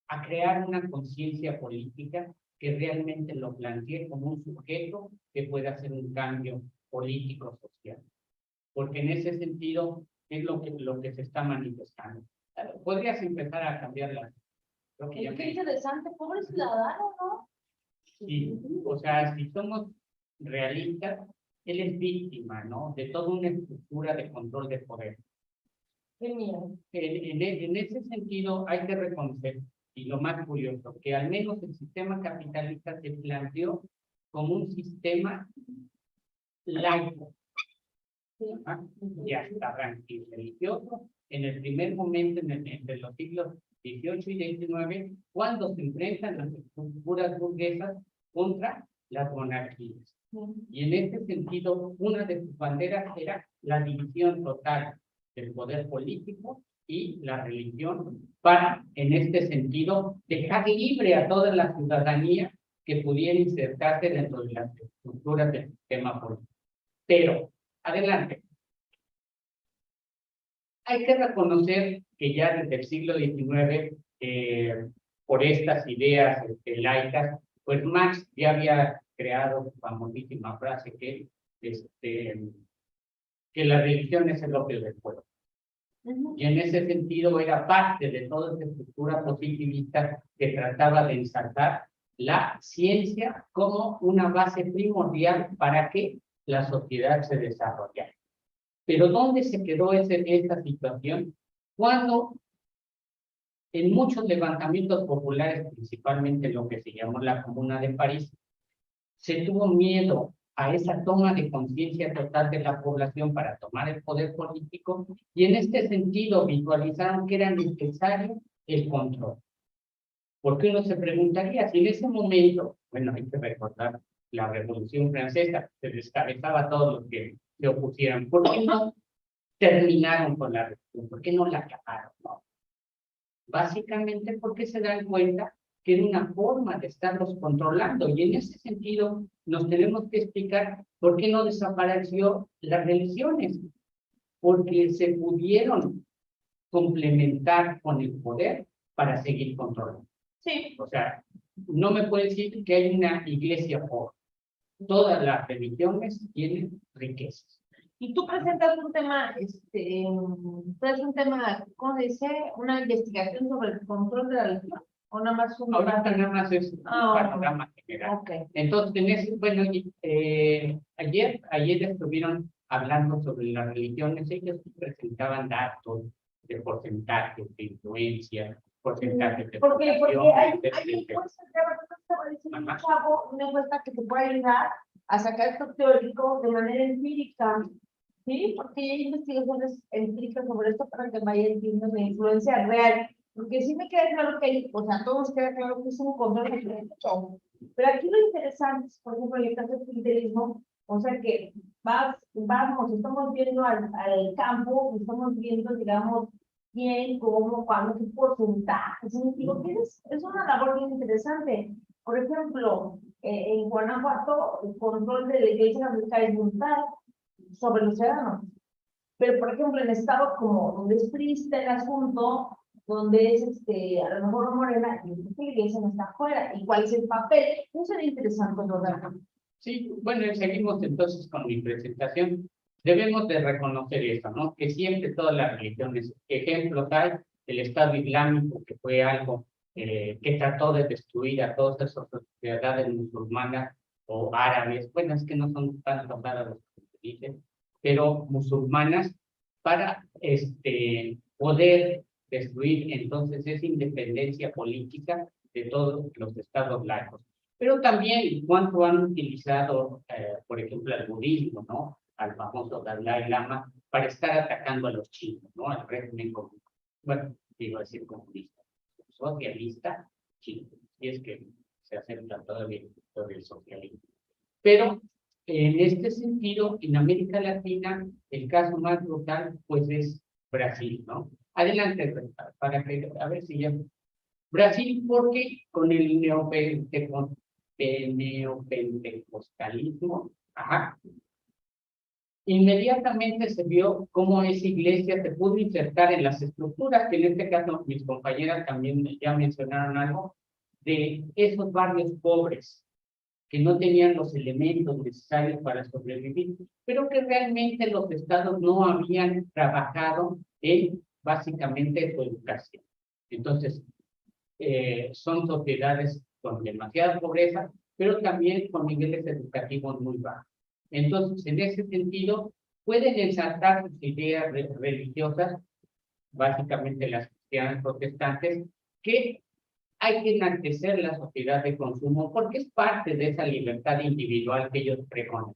A crear una conciencia política que realmente lo plantee como un sujeto que pueda hacer un cambio político-social. Porque en ese sentido es lo que se está manifestando. Podrías empezar a cambiarla. Qué interesante, pobre ciudadano, ¿no? Sí, o sea, si somos realistas, él es víctima, ¿no? De toda una estructura de control de poder. Qué miedo. En ese sentido hay que reconocer, y lo más curioso, que al menos el sistema capitalista se planteó como un sistema laico, ¿ah? Y hasta religioso en el primer momento entre los siglos XVIII y XIX, cuando se enfrentan las estructuras burguesas contra las monarquías. Y en este sentido, una de sus banderas era la división total del poder político y la religión, para, en este sentido, dejar libre a toda la ciudadanía que pudiera insertarse dentro de las estructuras del sistema político. Pero, adelante. Hay que reconocer que ya desde el siglo XIX, por estas ideas laicas, pues Marx ya había creado su famosísima frase que la religión es el opio del pueblo. Y en ese sentido era parte de toda esa estructura positivista que trataba de ensalzar la ciencia como una base primordial para que la sociedad se desarrollara. Pero ¿dónde se quedó esta situación? Cuando en muchos levantamientos populares, principalmente lo que se llamó la Comuna de París, se tuvo miedo a esa toma de conciencia total de la población para tomar el poder político, y en este sentido visualizaron que era necesario el control. Porque uno se preguntaría si en ese momento, bueno, hay que recordar la Revolución Francesa, se descabezaba a todos los que se opusieran. ¿Por qué no terminaron con la revolución? ¿Por qué no la acabaron? No. Básicamente porque se dan cuenta que era una forma de estarlos controlando, y en ese sentido nos tenemos que explicar por qué no desapareció las religiones, porque se pudieron complementar con el poder para seguir controlando. Sí. O sea, no me puede decir que hay una iglesia pobre. Todas las religiones tienen riquezas. Y tú presentas un tema, ¿cómo se dice? Una investigación sobre el control de la religión, o nada más un... Ahorita nada más es un panorama general. Okay. Entonces, en ese, bueno, ayer estuvieron hablando sobre las religiones. Ellos presentaban datos de porcentajes de influencia, porcentajes de porque población, hay etcétera. encuestas, un chavo, una encuesta que te puede ayudar a sacar esto teórico de manera empírica, ¿sí? Porque hay investigaciones empíricas sobre esto para que vaya entendiendo la influencia real. Porque sí me queda claro que hay, o sea, a todos queda claro que es un control de todo. Pero aquí lo interesante es, por ejemplo, en el caso del clientelismo, o sea que vamos, estamos viendo al campo, estamos viendo, digamos, quién, cómo, cuándo, qué porcentaje. Digo, es una labor bien interesante. Por ejemplo, en Guanajuato, el control de la iglesia católica es brutal sobre los ciudadanos. Pero, por ejemplo, en estados como donde es triste el asunto, donde es a lo mejor Morena, y la iglesia no está afuera, y cuál es el papel, eso sería interesante, ¿verdad? Sí, bueno, seguimos entonces con mi presentación. Debemos de reconocer eso, ¿no? Que siempre todas las religiones, ejemplos hay, el Estado Islámico, que fue algo que trató de destruir a todas esas sociedades musulmanas o árabes, bueno, es que no son tantos árabes como se dicen, pero musulmanas, para poder destruir entonces esa independencia política de todos los estados laicos. Pero también cuánto han utilizado, por ejemplo, el budismo, ¿no? Al famoso Dalai Lama, para estar atacando a los chinos, ¿no? Al régimen comunista. Bueno, iba a decir comunista, socialista chino, y es que se acepta todavía el socialismo. Pero en este sentido, en América Latina, el caso más brutal, pues es Brasil, ¿no? Adelante, para que, a ver si ya... Brasil, porque con el neopentecostalismo, inmediatamente se vio cómo esa iglesia se pudo insertar en las estructuras, que en este caso mis compañeras también ya mencionaron algo, de esos barrios pobres, que no tenían los elementos necesarios para sobrevivir, pero que realmente los estados no habían trabajado en básicamente su educación. Entonces, son sociedades con demasiada pobreza, pero también con niveles educativos muy bajos. Entonces, en ese sentido, pueden exaltar sus ideas religiosas básicamente las cristianas protestantes, que hay que enaltecer la sociedad de consumo porque es parte de esa libertad individual que ellos pregonan.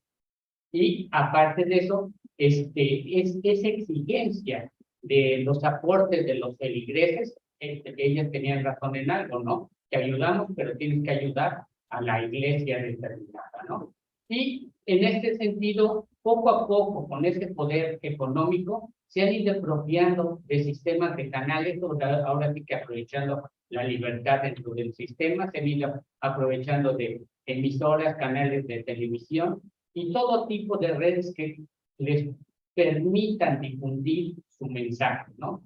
Y aparte de eso, es esa exigencia de los aportes de los feligreses, ellas tenían razón en algo, ¿no? Que ayudamos, pero tienes que ayudar a la iglesia determinada, ¿no? Y en este sentido, poco a poco, con ese poder económico, se han ido apropiando de sistemas de canales, ahora sí que aprovechando la libertad dentro del sistema, se han ido aprovechando de emisoras, canales de televisión y todo tipo de redes que les permitan difundir su mensaje, ¿no?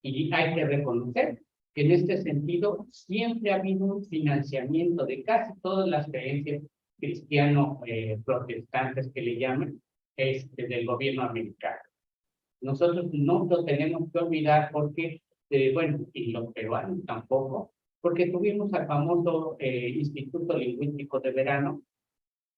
Y hay que reconocer que en este sentido siempre ha habido un financiamiento de casi todas las creencias cristiano-protestantes que le llaman del gobierno americano. Nosotros no lo tenemos que olvidar porque, bueno, y los peruanos tampoco, porque tuvimos al famoso Instituto Lingüístico de Verano,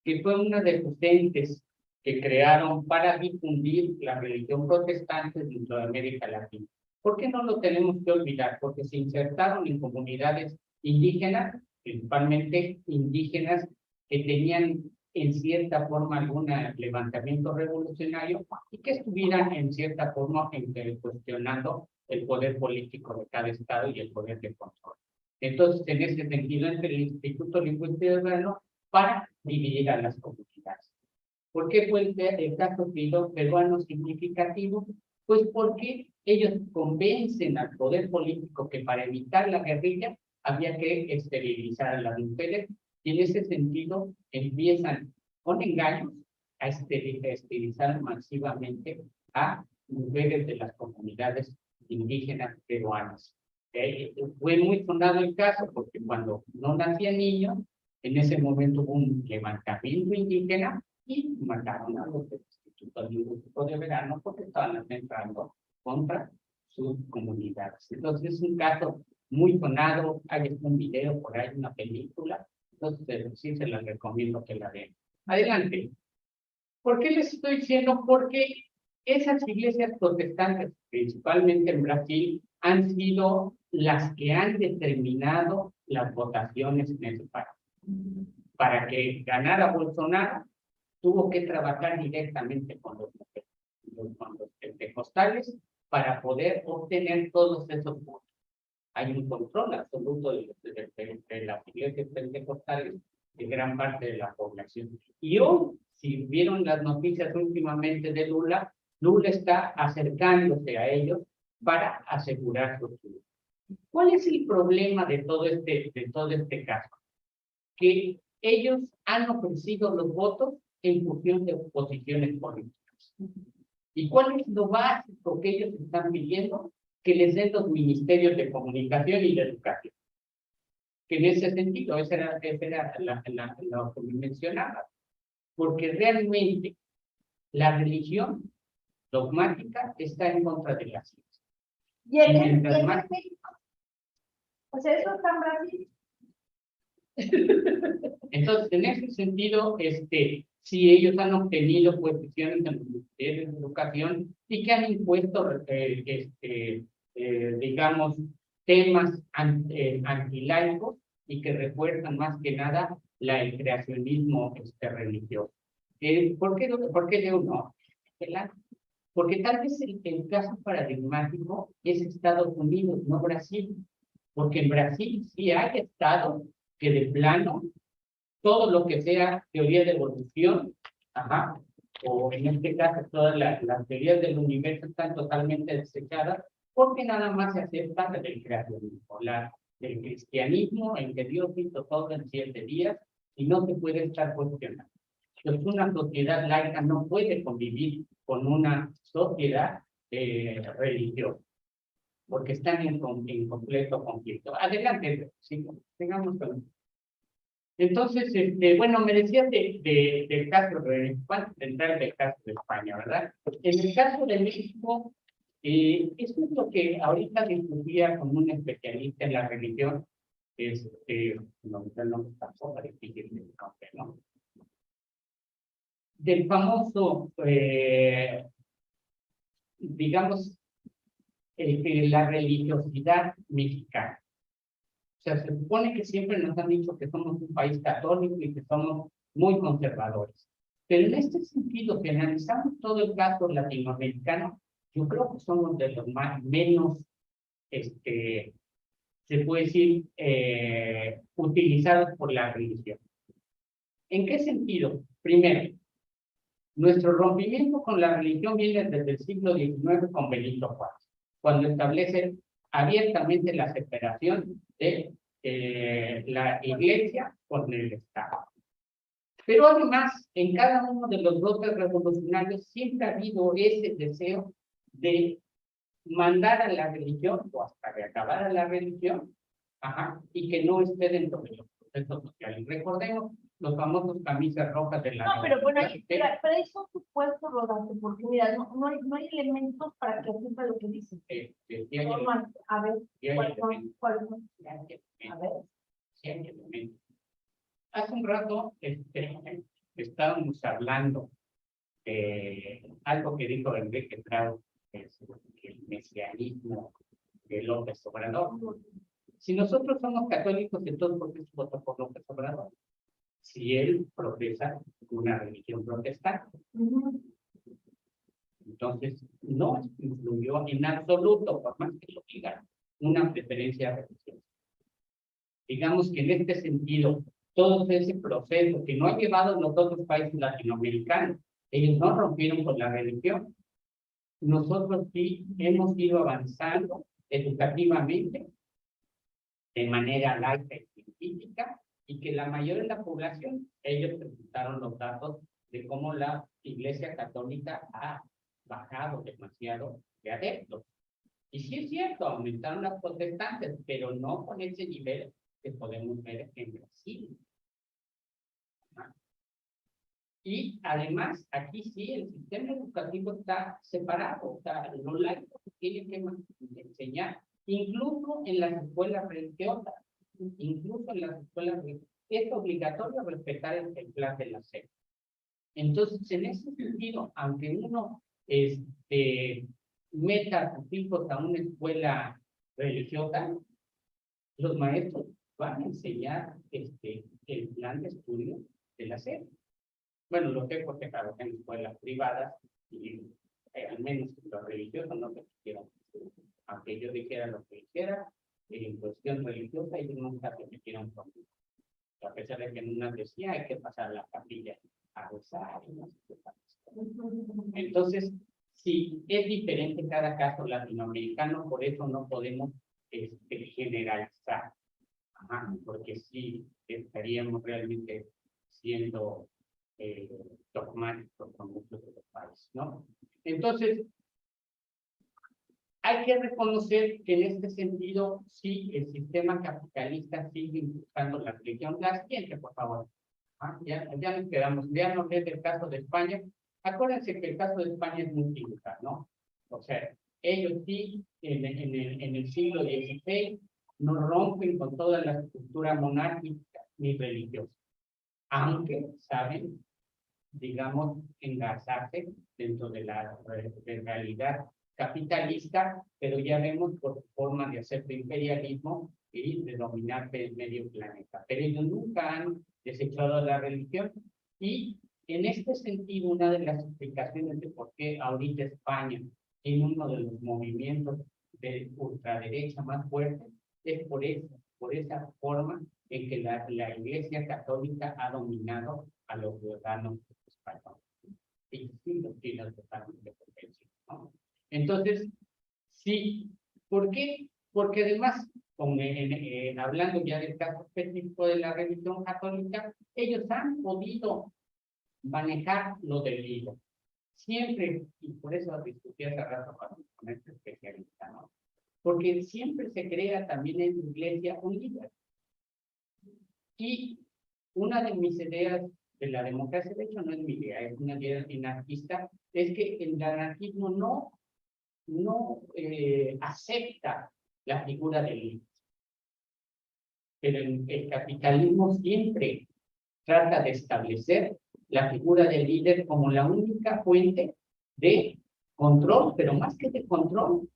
que fue una de sus entes que crearon para difundir la religión protestante dentro de América Latina. ¿Por qué no lo tenemos que olvidar? Porque se insertaron en comunidades indígenas, principalmente indígenas que tenían en cierta forma algún levantamiento revolucionario y que estuvieran en cierta forma cuestionando el poder político de cada estado y el poder de control. Entonces, en ese sentido, entre el Instituto Lingüístico de Verano para dividir a las comunidades. ¿Por qué fue el caso peruano significativo? Pues porque ellos convencen al poder político que para evitar la guerrilla había que esterilizar a las mujeres y en ese sentido empiezan con engaños a esterilizar masivamente a mujeres de las comunidades indígenas peruanas. Fue muy sonado el caso porque cuando no nacían niños, en ese momento hubo un levantamiento indígena y mataron a los del Instituto Lingüístico de Verano porque estaban atentando contra sus comunidades. Entonces es un caso muy sonado, hay un video por ahí, una película, entonces sí se las recomiendo que la vean. Adelante. ¿Por qué les estoy diciendo? Porque esas iglesias protestantes, principalmente en Brasil, han sido las que han determinado las votaciones en ese país. Para que ganara Bolsonaro, tuvo que trabajar directamente con los pentecostales para poder obtener todos esos votos. Hay un control absoluto de las iglesias pentecostales de gran parte de la población. Y hoy, si vieron las noticias últimamente de Lula, Lula está acercándose a ellos para asegurar su triunfo. ¿Cuál es el problema de todo este caso? Que ellos han ofrecido los votos en función de posiciones políticas. ¿Y cuál es lo básico que ellos están pidiendo? Que les den los ministerios de comunicación y de educación. Que en ese sentido, esa era lo que me mencionaba. Porque realmente la religión dogmática está en contra de la ciencia. Y en México, pues eso está en Brasil. Entonces, en ese sentido, si ellos han obtenido posiciones en los ministerios de educación y que han impuesto, digamos, temas antilaicos y que refuerzan más que nada el creacionismo religioso. ¿Por qué digo no? Porque tal vez el caso paradigmático es Estados Unidos, no Brasil. Porque en Brasil sí hay estados que de plano, todo lo que sea teoría de evolución, o en este caso todas las teorías del universo están totalmente desechadas, porque nada más se acepta el creacionismo, el cristianismo, en que Dios hizo todo en 7 días y no se puede estar cuestionando. Entonces una sociedad laica no puede convivir con una sociedad religiosa, porque están en completo conflicto. Adelante, sigamos con. Entonces, bueno, me decías del caso central del caso de España, ¿verdad? En el caso de México, esto es lo que ahorita discutía con un especialista en la religión, no tampoco difícil de nombre, ¿no? Del famoso, digamos, la religiosidad mexicana. O sea, se supone que siempre nos han dicho que somos un país católico y que somos muy conservadores. Pero en este sentido, si analizamos todo el caso latinoamericano, yo creo que somos de los menos, se puede decir, utilizados por la religión. ¿En qué sentido? Primero, nuestro rompimiento con la religión viene desde el siglo XIX con Benito Juárez, cuando establece abiertamente la separación de la Iglesia con el Estado. Pero además, en cada uno de los bloques revolucionarios siempre ha habido ese deseo de mandar a la religión, o hasta de acabar a la religión, y que no esté dentro de los procesos sociales. Recordemos los famosos camisas rojas de la... No, pero bueno, pero hay son supuestos, Rodante, porque mira, no hay elementos para que afirme lo que dicen. A ver, ¿cuáles son? A ver. Sí hay elementos. Hace un rato estábamos hablando de algo que dijo Enrique Prado, el mesianismo de López Obrador. Si nosotros somos católicos, entonces ¿por qué se votó por López Obrador? Si él profesa una religión protestante. Entonces, no influyó en absoluto, por más que lo digan, una preferencia religiosa. Digamos que en este sentido, todo ese proceso que no ha llevado los otros países latinoamericanos, ellos no rompieron con la religión. Nosotros sí hemos ido avanzando educativamente, de manera laica y científica, y que la mayoría de la población, ellos presentaron los datos de cómo la Iglesia Católica ha bajado demasiado de adeptos. Y sí es cierto, aumentaron las protestantes, pero no con ese nivel que podemos ver en Brasil. Y además, aquí sí, el sistema educativo está separado, o sea, los laicos tienen que enseñar, incluso en las escuelas religiosas, es obligatorio respetar el plan de la SEP. Entonces, en ese sentido, aunque uno meta a sus hijos a una escuela religiosa, los maestros van a enseñar el plan de estudio de la SEP. Bueno, lo sé porque trabajé en escuelas privadas y al menos los religiosos no se quisieron. Aunque yo dijera lo que dijera, en cuestión religiosa, ellos nunca se metieron conmigo. A pesar de que en una decía hay que pasar la capilla a rezar y no sé qué pasa. Entonces, sí, es diferente cada caso latinoamericano, por eso no podemos generalizar. Porque sí estaríamos realmente siendo dogmáticos con muchos de los países, ¿no? Entonces, hay que reconocer que en este sentido, sí, el sistema capitalista sigue impulsando la religión. La siguiente, por favor. Ya nos quedamos. Ya no es del caso de España. Acuérdense que el caso de España es muy singular, ¿no? O sea, ellos sí, en el siglo XVI, no rompen con toda la estructura monárquica ni religiosa. Aunque saben, digamos, engarzarse dentro de la realidad capitalista, pero ya vemos por su forma de hacer de imperialismo y de dominar el medio planeta. Pero ellos nunca han desechado la religión y en este sentido una de las explicaciones de por qué ahorita España tiene uno de los movimientos de ultraderecha más fuertes es por esa forma en que la Iglesia Católica ha dominado a los ciudadanos españoles. Y sí, los chinos totalmente potencia, ¿no? Entonces, sí, ¿por qué? Porque además, hablando ya del caso específico de la religión católica, ellos han podido manejar lo del líder. Siempre, y por eso discutí hace rato con este especialista, ¿no? Porque siempre se crea también en la iglesia un líder. Y una de mis ideas de la democracia, de hecho no es mi idea, es una idea anarquista, es que el anarquismo no acepta la figura del líder. Pero el capitalismo siempre trata de establecer la figura del líder como la única fuente de control, pero más que de control,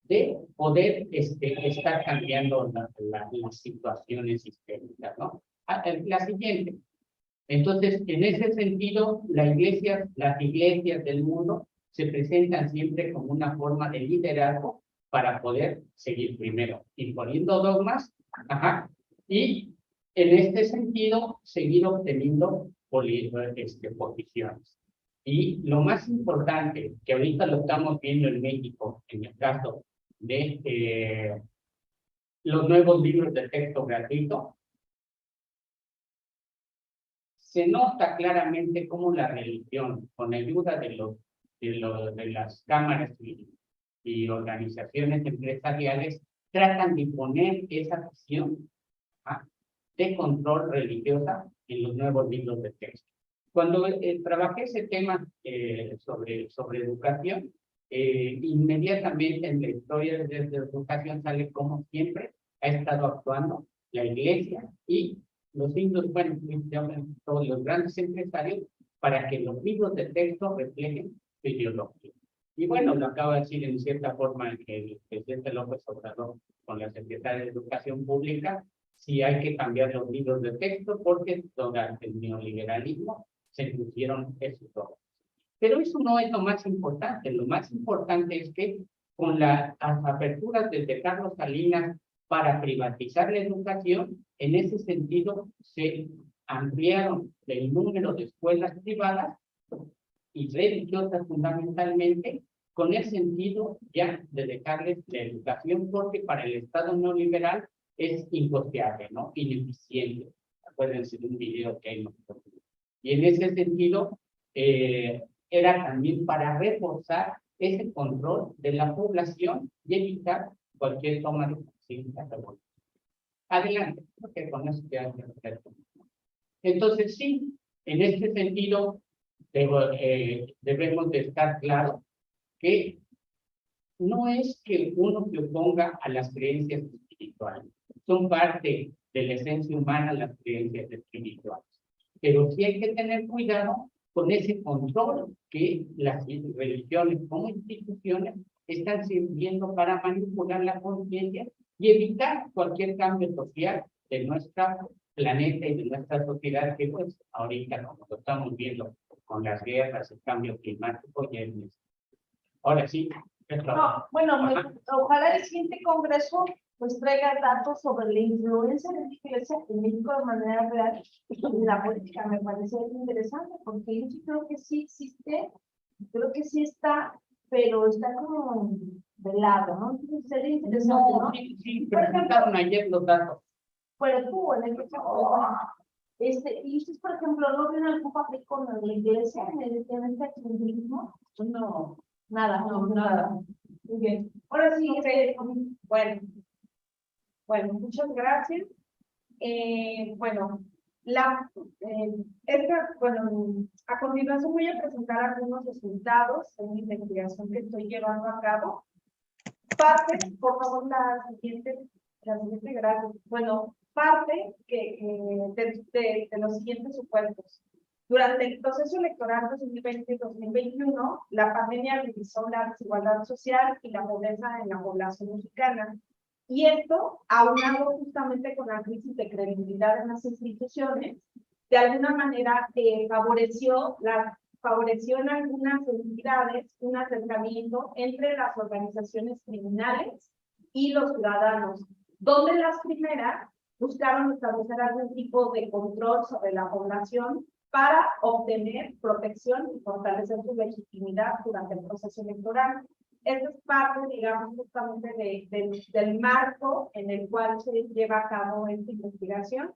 de poder estar cambiando las situaciones sistémicas, ¿no? La siguiente. Entonces, en ese sentido, las iglesias del mundo se presentan siempre como una forma de liderazgo para poder seguir primero imponiendo dogmas, y en este sentido seguir obteniendo posiciones. Y lo más importante, que ahorita lo estamos viendo en México, en el caso de los nuevos libros de texto gratuito, se nota claramente cómo la religión, con ayuda de las cámaras y organizaciones empresariales, tratan de poner esa visión de control religiosa en los nuevos libros de texto. Cuando trabajé ese tema sobre educación, inmediatamente en la historia de educación sale como siempre ha estado actuando la iglesia y los indios, bueno, todos los grandes empresarios, para que los libros de texto reflejen su ideología. Y bueno, lo acaba de decir en cierta forma el presidente López Obrador con la secretaria de Educación Pública, si hay que cambiar los libros de texto porque durante el neoliberalismo se pusieron esos dos. Pero eso no es lo más importante. Lo más importante es que con las aperturas desde Carlos Salinas para privatizar la educación, en ese sentido se ampliaron el número de escuelas privadas y religiosas fundamentalmente, con el sentido ya de dejarles la educación, porque para el Estado neoliberal es incosteable, ¿no? Ineficiente. Acuérdense de un video que hay nosotros. Y en ese sentido, era también para reforzar ese control de la población y evitar cualquier toma de conciencia. Adelante, porque con eso ya entonces sí, en este sentido debemos de estar claros que no es que uno se oponga a las creencias espirituales, son parte de la esencia humana las creencias espirituales, pero sí hay que tener cuidado con ese control que las religiones como instituciones están sirviendo para manipular la conciencia y evitar cualquier cambio social de nuestro planeta y de nuestra sociedad, que pues ahorita como lo estamos viendo con las guerras, el cambio climático y el... Ahora sí. No, bueno, ojalá el siguiente congreso pues traiga datos sobre la influencia de la iglesia en México de manera real en la política. Me parece interesante porque yo sí creo que sí existe, creo que sí está, pero está como de lado, ¿no? Entonces sería interesante, ¿no? Sí, presentaron ayer los datos. Pero tú, en el caso, y ustedes, por ejemplo, ¿no ven algún papel con la iglesia en este evangelismo? No, Nada, no, nada. Muy bien. Ahora sí, bueno, muchas gracias. Bueno, a continuación voy a presentar algunos resultados de una investigación que estoy llevando a cabo. Parte, por favor, la siguiente, gracias. Bueno, parte de los siguientes supuestos. Durante el proceso electoral 2020-2021, la pandemia agudizó la desigualdad social y la pobreza en la población mexicana. Y esto, aunado justamente con la crisis de credibilidad en las instituciones, de alguna manera favoreció en algunas entidades un acercamiento entre las organizaciones criminales y los ciudadanos, donde las primeras buscaron establecer algún tipo de control sobre la población para obtener protección y fortalecer su legitimidad durante el proceso electoral. Esta es parte, digamos, justamente del marco en el cual se lleva a cabo esta investigación.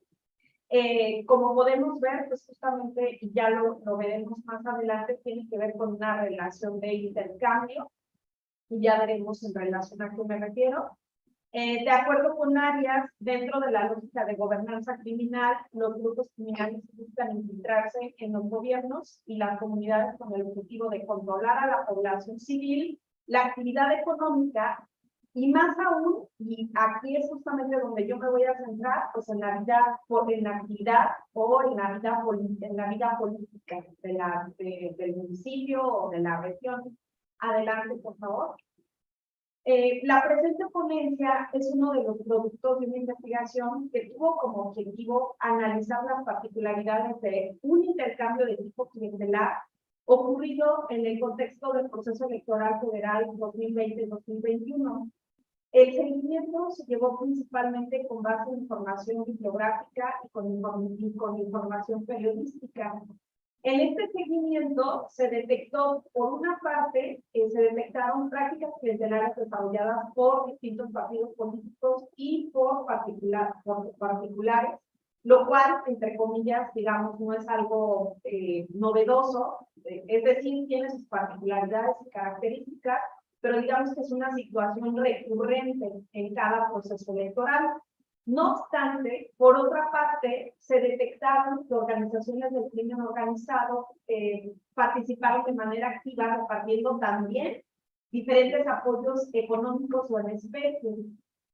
Como podemos ver, pues justamente, y ya lo veremos más adelante, tiene que ver con una relación de intercambio, y ya veremos en relación a qué me refiero. De acuerdo con áreas, dentro de la lógica de gobernanza criminal, los grupos criminales buscan infiltrarse en los gobiernos y las comunidades con el objetivo de controlar a la población civil, la actividad económica, y más aún, y aquí es justamente donde yo me voy a centrar, pues en la vida, en la actividad o en la vida política del municipio o de la región. Adelante, por favor. La presente ponencia es uno de los productos de una investigación que tuvo como objetivo analizar las particularidades de un intercambio de tipo clientelar ocurrido en el contexto del proceso electoral federal 2020-2021. El seguimiento se llevó principalmente con base en información bibliográfica y con información periodística. En este seguimiento se detectó, por una parte, se detectaron prácticas clientelares desarrolladas por distintos partidos políticos y por particulares, lo cual, entre comillas, digamos, no es algo novedoso, es decir, tiene sus particularidades y características, pero digamos que es una situación recurrente en cada proceso electoral. No obstante, por otra parte, se detectaron que organizaciones del crimen organizado participaron de manera activa, repartiendo también diferentes apoyos económicos o en especie.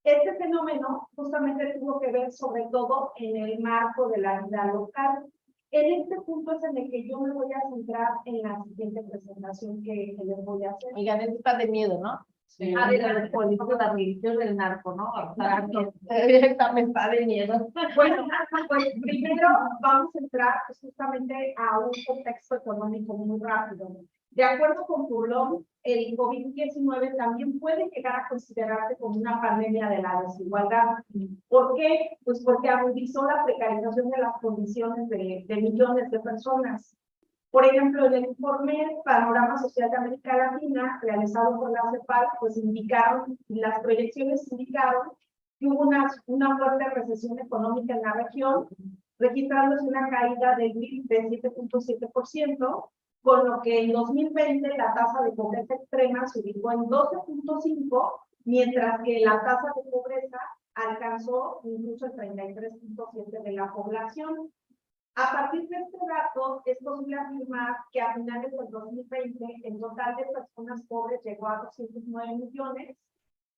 Este fenómeno justamente tuvo que ver sobre todo en el marco de la vida local. En este punto es en el que yo me voy a centrar en la siguiente presentación que les voy a hacer. Oigan, esto está de miedo, ¿no? Sí. A ver, los políticos, la religión del narco, ¿no? También está de miedo. Bueno, pues primero vamos a entrar justamente a un contexto económico muy rápido. De acuerdo con Furlong, el COVID-19 también puede llegar a considerarse como una pandemia de la desigualdad. ¿Por qué? Pues porque agudizó la precarización de las condiciones de millones de personas. Por ejemplo, en el informe Panorama Social de América Latina, realizado por la CEPAL, pues las proyecciones indicaron que hubo una fuerte recesión económica en la región, registrándose una caída del PIB de 7.7%, con lo que en 2020 la tasa de pobreza extrema se ubicó en 12.5%, mientras que la tasa de pobreza alcanzó incluso el 33.7% de la población. A partir de este dato, es posible afirmar que a finales del 2020, el total de personas pobres llegó a 209 millones,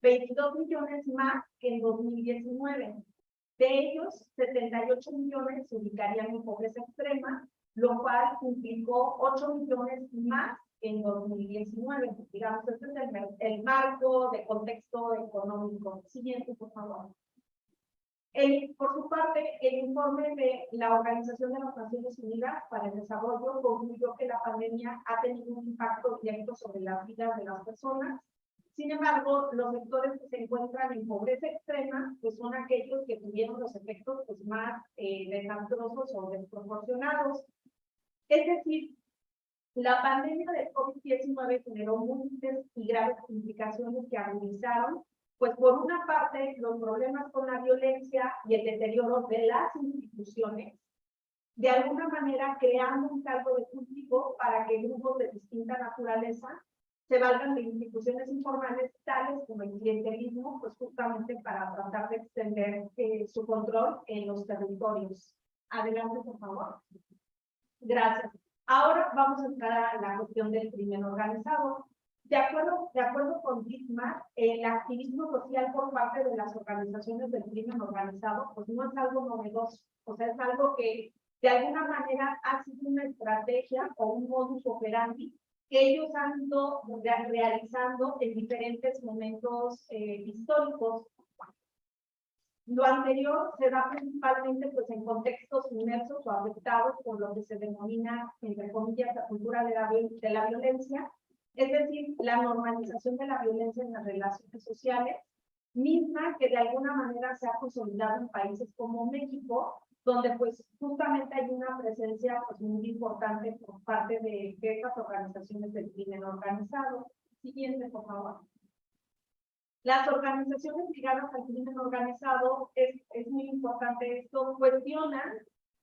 22 millones más que en 2019. De ellos, 78 millones se ubicarían en pobreza extrema, lo cual implicó 8 millones más que en 2019. Digamos, este es el marco de contexto económico. Siguiente, por favor. Por su parte, el informe de la Organización de las Naciones Unidas para el Desarrollo concluyó que la pandemia ha tenido un impacto directo sobre las vidas de las personas. Sin embargo, los sectores que se encuentran en pobreza extrema pues son aquellos que tuvieron los efectos pues, más desastrosos o desproporcionados. Es decir, la pandemia del COVID-19 generó múltiples y graves implicaciones que agudizaron pues por una parte los problemas con la violencia y el deterioro de las instituciones, de alguna manera creando un caldo de cultivo para que grupos de distinta naturaleza se valgan de instituciones informales tales como el clientelismo, pues justamente para tratar de extender su control en los territorios. Adelante, por favor. Gracias. Ahora vamos a entrar a la cuestión del crimen organizado. De acuerdo con Bismarck, el activismo social por parte de las organizaciones del crimen organizado, pues no es algo novedoso, o sea, es algo que de alguna manera ha sido una estrategia o un modus operandi que ellos han ido realizando en diferentes momentos históricos. Lo anterior se da principalmente pues, en contextos inmersos o afectados por lo que se denomina, entre comillas, la cultura de la violencia, es decir, la normalización de la violencia en las relaciones sociales, misma que de alguna manera se ha consolidado en países como México, donde pues justamente hay una presencia pues, muy importante por parte de estas organizaciones del crimen organizado. Siguiente, por favor. Las organizaciones ligadas al crimen organizado, es muy importante esto, cuestionan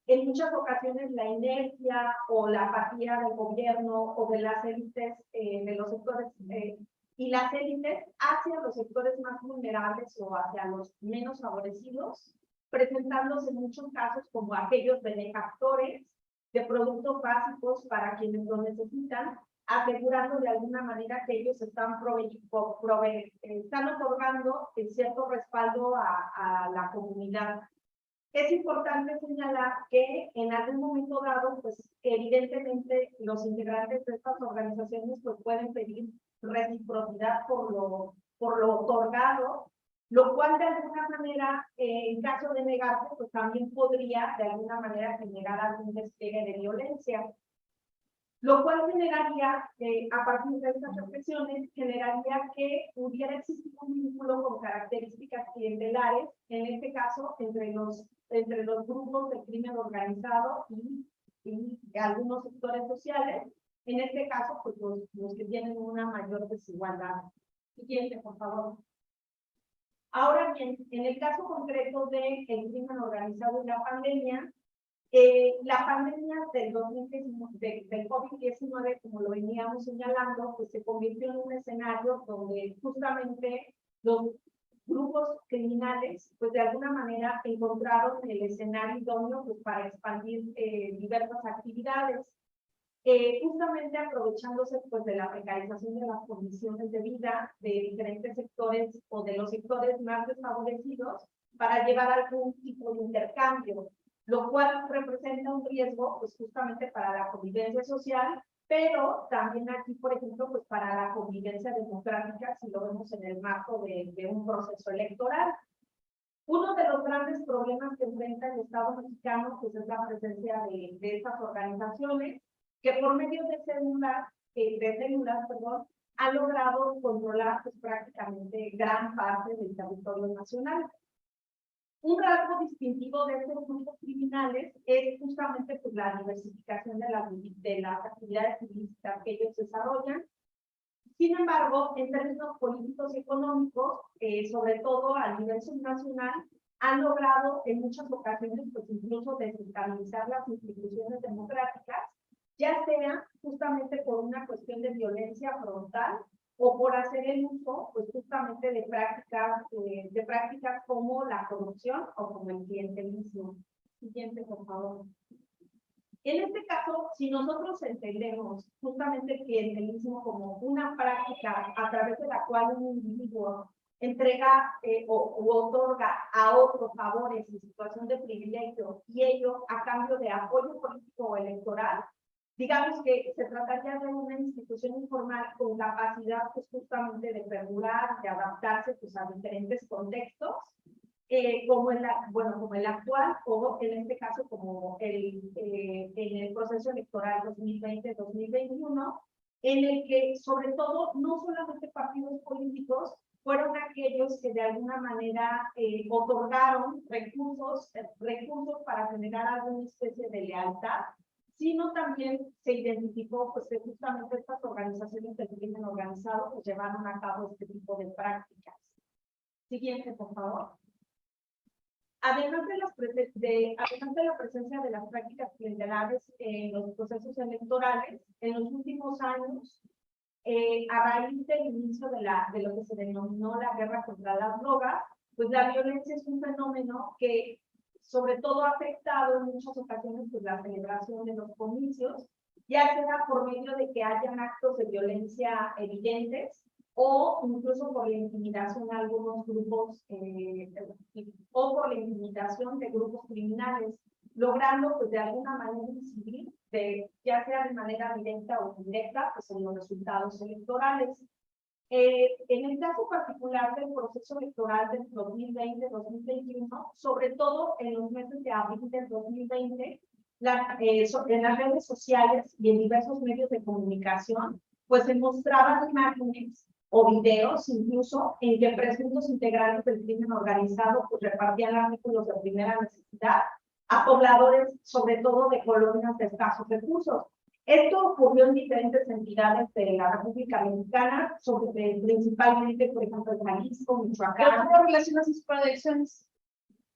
en muchas ocasiones la inercia o la apatía del gobierno o de las élites de los sectores y las élites hacia los sectores más vulnerables o hacia los menos favorecidos, presentándose en muchos casos como aquellos benefactores de productos básicos para quienes lo necesitan, asegurando de alguna manera que ellos están otorgando cierto respaldo a la comunidad. Es importante señalar que en algún momento dado, pues evidentemente los integrantes de estas organizaciones pues, pueden pedir reciprocidad por por lo otorgado, lo cual de alguna manera, en caso de negarse, pues también podría de alguna manera generar algún despliegue de violencia. Lo cual generaría, a partir de estas reflexiones, generaría que pudiera existir un vínculo con características clientelares, en este caso, entre los grupos de crimen organizado y algunos sectores sociales, en este caso, pues los que tienen una mayor desigualdad. Siguiente, por favor. Ahora bien, en el caso concreto del crimen organizado y la pandemia del COVID-19, como lo veníamos señalando, pues se convirtió en un escenario donde justamente los grupos criminales, pues de alguna manera encontraron el escenario idóneo pues, para expandir diversas actividades. Justamente aprovechándose pues de la precarización de las condiciones de vida de diferentes sectores o de los sectores más desfavorecidos para llevar algún tipo de intercambio, lo cual representa un riesgo pues justamente para la convivencia social, pero también aquí, por ejemplo, pues para la convivencia democrática, si lo vemos en el marco de un proceso electoral. Uno de los grandes problemas que enfrenta el Estado mexicano pues es la presencia de estas organizaciones que por medio de células, han logrado controlar pues, prácticamente gran parte del territorio nacional. Un rasgo distintivo de estos grupos criminales es justamente pues, la diversificación de las actividades ilícitas que ellos desarrollan. Sin embargo, en términos políticos y económicos, sobre todo a nivel subnacional, han logrado en muchas ocasiones pues, incluso desestabilizar las instituciones democráticas, ya sea justamente por una cuestión de violencia frontal o por hacer el uso, pues justamente de prácticas como la corrupción o como el clientelismo. Siguiente, por favor. En este caso, si nosotros entendemos justamente el clientelismo como una práctica a través de la cual un individuo entrega u otorga a otros favores en situación de privilegio y ello a cambio de apoyo político o electoral, digamos que se trataría de una institución informal con capacidad pues, justamente de perdurar, de adaptarse pues, a diferentes contextos, como el actual o en este caso como en el proceso electoral 2020-2021, en el que sobre todo no solamente partidos políticos fueron aquellos que de alguna manera otorgaron recursos para generar alguna especie de lealtad, sino también se identificó pues, que justamente estas organizaciones del crimen organizado pues, llevaron a cabo este tipo de prácticas. Siguiente, por favor. Además de la presencia de las prácticas clientelares en los procesos electorales, en los últimos años, a raíz del inicio de lo que se denominó la guerra contra las drogas, pues la violencia es un fenómeno que sobre todo ha afectado en muchas ocasiones pues, la celebración de los comicios, ya sea por medio de que hayan actos de violencia evidentes, o incluso por la intimidación a algunos grupos, o por la intimidación de grupos criminales, logrando pues de alguna manera incidir, ya sea de manera directa o indirecta, pues en los resultados electorales. En el caso particular del proceso electoral del 2020-2021, sobre todo en los meses de abril del 2020, en las redes sociales y en diversos medios de comunicación, pues se mostraban imágenes o videos incluso en que presuntos integrantes del crimen organizado pues repartían artículos de primera necesidad a pobladores, sobre todo de colonias de escasos recursos. Esto ocurrió en diferentes entidades de la República Mexicana, principalmente, por ejemplo, en Jalisco, Michoacán. ¿Cómo relacionas sus proyecciones?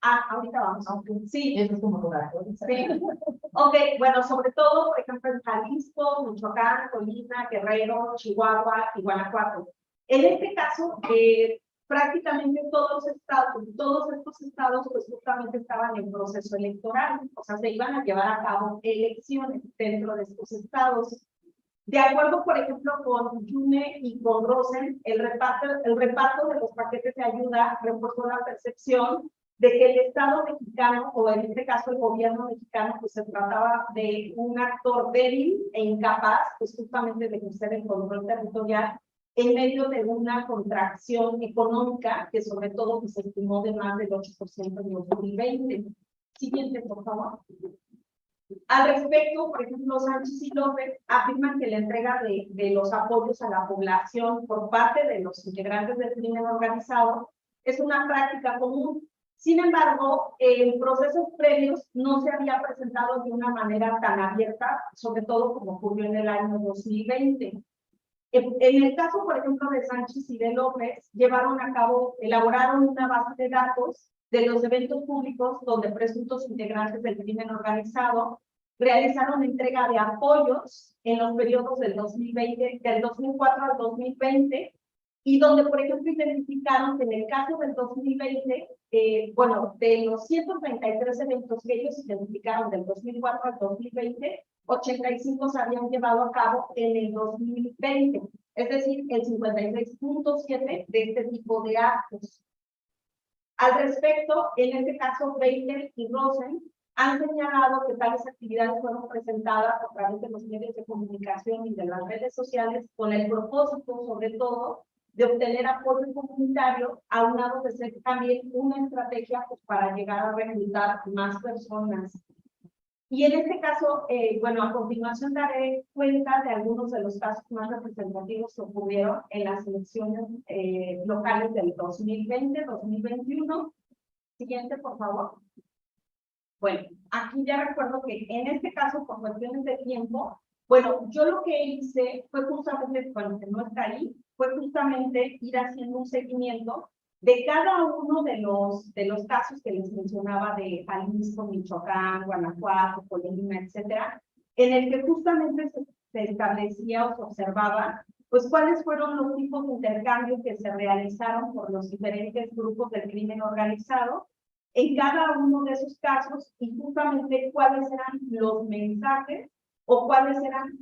Ahorita vamos. Sí. Eso es como lugar. Sí. Ok, bueno, sobre todo, por ejemplo, en Jalisco, Michoacán, Colima, Guerrero, Chihuahua y Guanajuato. En este caso, prácticamente todos estos estados, pues justamente estaban en proceso electoral, o sea, se iban a llevar a cabo elecciones dentro de estos estados. De acuerdo, por ejemplo, con Yume y con Rosen, el reparto de los paquetes de ayuda reforzó la percepción de que el Estado mexicano, o en este caso el gobierno mexicano, pues se trataba de un actor débil e incapaz, pues justamente de ejercer el control territorial en medio de una contracción económica que sobre todo pues, se estimó de más del 8% en 2020. Siguiente, por favor. Al respecto, por ejemplo, Sánchez y López afirman que la entrega de los apoyos a la población por parte de los integrantes del crimen organizado es una práctica común. Sin embargo, en procesos previos no se había presentado de una manera tan abierta, sobre todo como ocurrió en el año 2020. En el caso, por ejemplo, de Sánchez y de López, elaboraron una base de datos de los eventos públicos donde presuntos integrantes del crimen organizado realizaron entrega de apoyos en los periodos del 2020, del 2004 al 2020, y donde, por ejemplo, identificaron que en el caso del 2020, de los 133 eventos que ellos identificaron del 2004 al 2020, 85 se habían llevado a cabo en el 2020, es decir, el 56.7% de este tipo de actos. Al respecto, en este caso, Breitner y Rosen han señalado que tales actividades fueron presentadas a través de los medios de comunicación y de las redes sociales con el propósito, sobre todo, de obtener apoyo comunitario, aunado de ser también una estrategia pues, para llegar a reclutar más personas. Y en este caso, a continuación daré cuenta de algunos de los casos más representativos que ocurrieron en las elecciones locales del 2020-2021. Siguiente, por favor. Bueno, aquí ya recuerdo que en este caso, por cuestiones de tiempo, yo lo que hice fue justamente, que no está ahí, fue justamente ir haciendo un seguimiento de cada uno de los casos que les mencionaba de Jalisco, Michoacán, Guanajuato, Colima, etcétera, en el que justamente se establecía o se observaba, pues cuáles fueron los tipos de intercambios que se realizaron por los diferentes grupos del crimen organizado en cada uno de esos casos y justamente cuáles eran los mensajes o cuáles eran,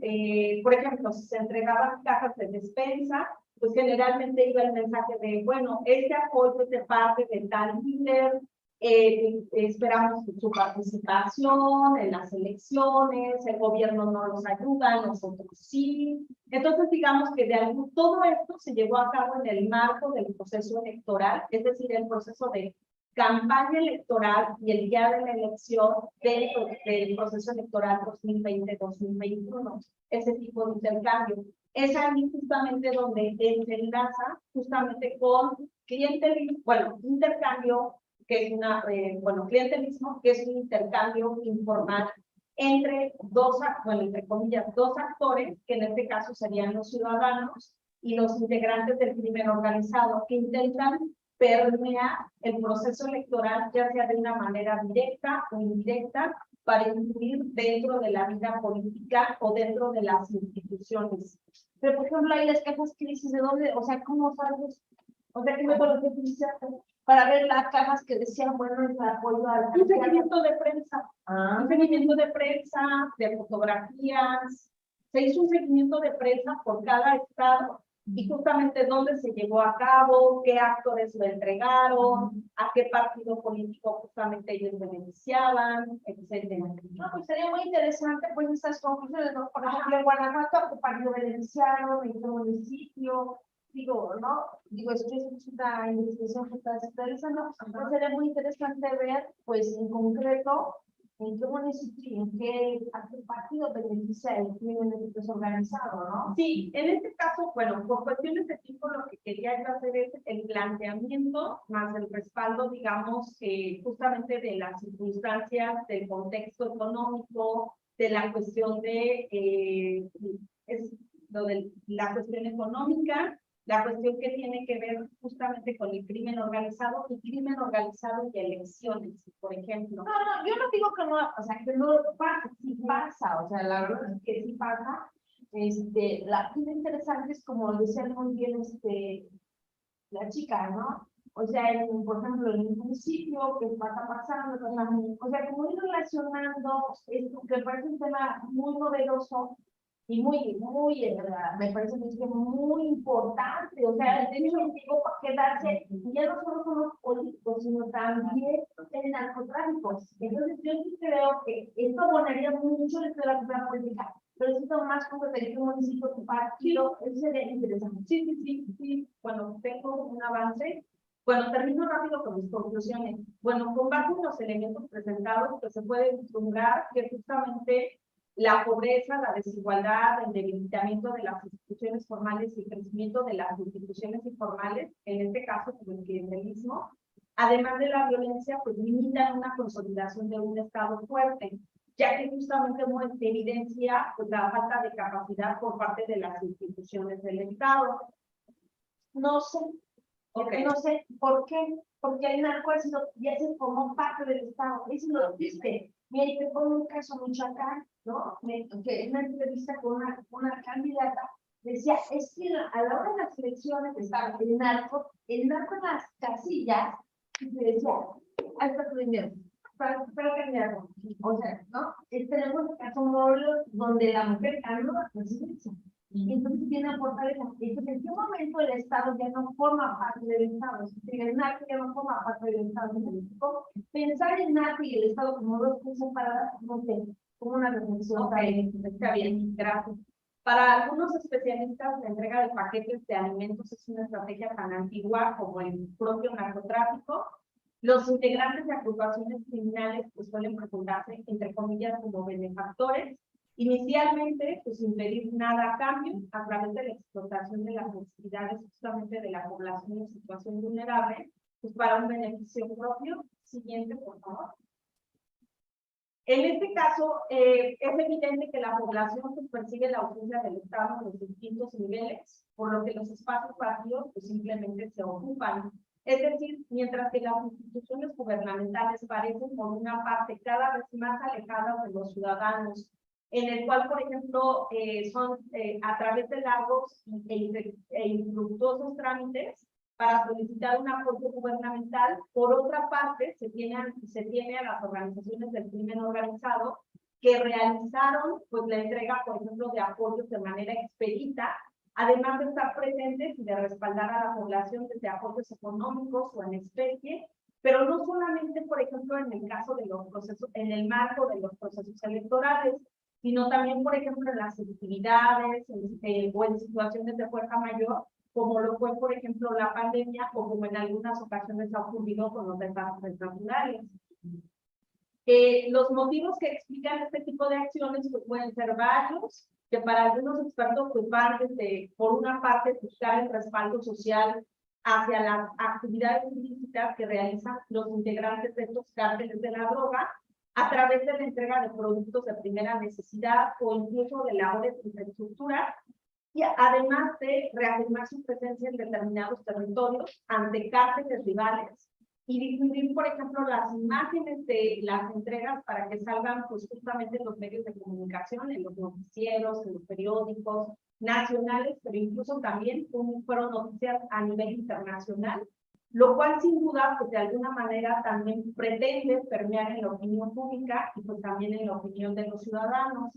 por ejemplo, si se entregaban cajas de despensa, pues generalmente iba el mensaje de, bueno, este apoyo es de parte de tal líder, esperamos su participación en las elecciones, el gobierno no los ayuda, nosotros sí. Entonces, digamos que todo esto se llevó a cabo en el marco del proceso electoral, es decir, el proceso de campaña electoral y el día de la elección del proceso electoral 2020-2021, ese tipo de intercambio. Es ahí justamente donde se enlaza justamente con clientelismo, intercambio, que es clientelismo, que es un intercambio informal entre entre comillas, dos actores, que en este caso serían los ciudadanos y los integrantes del crimen organizado, que intentan permear el proceso electoral, ya sea de una manera directa o indirecta, para influir dentro de la vida política o dentro de las instituciones. Pero, por ejemplo, hay las cajas que dices de dónde, o sea, ¿cómo sabes? O sea, ¿qué me acuerdo que utilizaste para ver las cajas que decían, bueno, el apoyo a la... Un seguimiento de prensa. Un seguimiento de prensa, de fotografías. Se hizo un seguimiento de prensa por cada estado y justamente dónde se llevó a cabo, qué actores lo entregaron, a qué partido político justamente ellos beneficiaban, etcétera. No, pues sería muy interesante, pues, estas conclusiones, ¿no? Por ejemplo, en Guanajuato, ¿a qué partido beneficiaron? ¿En qué municipio? Digo, ¿no? Digo, esto es una investigación que está realizando. Pues sería muy interesante ver, pues, en concreto, en qué municipio, a qué partido beneficia el crimen organizado, ¿no? Sí, en este caso, por cuestiones de tiempo, lo que quería hacer es el planteamiento más el respaldo, digamos, justamente de las circunstancias, del contexto económico, de la cuestión de la cuestión económica, la cuestión que tiene que ver justamente con el crimen organizado y elecciones, por ejemplo. No, yo no digo que no, o sea, que no pasa, sí pasa, o sea, la verdad es que sí pasa. La cosa interesante es, como decía muy bien la chica, ¿no? O sea, por ejemplo, en un municipio que está pasando, o sea, como ir relacionando esto, que parece un tema muy novedoso, y me parece que es muy importante, o sea, el hecho llegó para quedarse, y ya no solo con los políticos, sino también el narcotráfico. Entonces, yo sí creo que esto abonaría mucho dentro de la cultura política, pero si son más como de un municipio compartido, eso sería interesante. Sí. Bueno, tengo un avance. Bueno, termino rápido con mis conclusiones. Bueno, con base en los elementos presentados, pues se puede vislumbrar que justamente la pobreza, la desigualdad, el debilitamiento de las instituciones formales y el crecimiento de las instituciones informales, en este caso, como el clientelismo, además de la violencia, pues limitan una consolidación de un Estado fuerte, ya que justamente se evidencia pues, la falta de capacidad por parte de las instituciones del Estado. No sé, no sé por qué, porque el narco ya se formó parte del Estado, eso lo viste. Mira, te pongo un caso Michoacán, ¿no? Que en una entrevista con una candidata decía, es que a la hora de las elecciones estaba el narco en las casillas, y te decía, ahí está tu dinero, para candidato. O sea, ¿no? Tenemos el caso Morelos, donde la mujer ganó la presidencia. Y entonces tiene fortaleza. Entonces, ¿en qué momento el Estado ya no forma parte del Estado? Es decir, el narco ya no forma parte del Estado en México. Pensar en narco y el Estado como dos cosas separadas, no sé, como una reflexión. Está bien, gracias. Para algunos especialistas, la entrega de paquetes de alimentos es una estrategia tan antigua como el propio narcotráfico. Los integrantes de agrupaciones criminales pues, suelen presentarse, entre comillas, como benefactores. Inicialmente, pues sin pedir nada a cambio, a través de la explotación de las necesidades justamente de la población en situación vulnerable, pues para un beneficio propio. Siguiente, por favor. En este caso, es evidente que la población pues, persigue la ausencia del Estado en los distintos niveles, por lo que los espacios vacíos pues, simplemente se ocupan. Es decir, mientras que las instituciones gubernamentales parecen por una parte cada vez más alejadas de los ciudadanos, en el cual, por ejemplo, son a través de largos e infructuosos trámites para solicitar un apoyo gubernamental. Por otra parte, se tiene a las organizaciones del crimen organizado que realizaron pues, la entrega, por ejemplo, de apoyos de manera expedita, además de estar presentes y de respaldar a la población desde apoyos económicos o en especie, pero no solamente, por ejemplo, en el caso de los procesos, en el marco de los procesos electorales, sino también, por ejemplo, en las actividades o en situaciones de fuerza mayor, como lo fue, por ejemplo, la pandemia, o como en algunas ocasiones ha ocurrido con los desastres naturales. Los motivos que explican este tipo de acciones pues, pueden ser varios, que para algunos expertos pues, van desde, por una parte, buscar el respaldo social hacia las actividades ilícitas que realizan los integrantes de estos cárteles de la droga, a través de la entrega de productos de primera necesidad o incluso de labores de infraestructura, y además de reafirmar su presencia en determinados territorios ante cárteles rivales y difundir, por ejemplo, las imágenes de las entregas para que salgan pues, justamente en los medios de comunicación, en los noticieros, en los periódicos nacionales, pero incluso también fueron noticias a nivel internacional, lo cual sin duda, pues de alguna manera también pretende permear en la opinión pública y pues también en la opinión de los ciudadanos.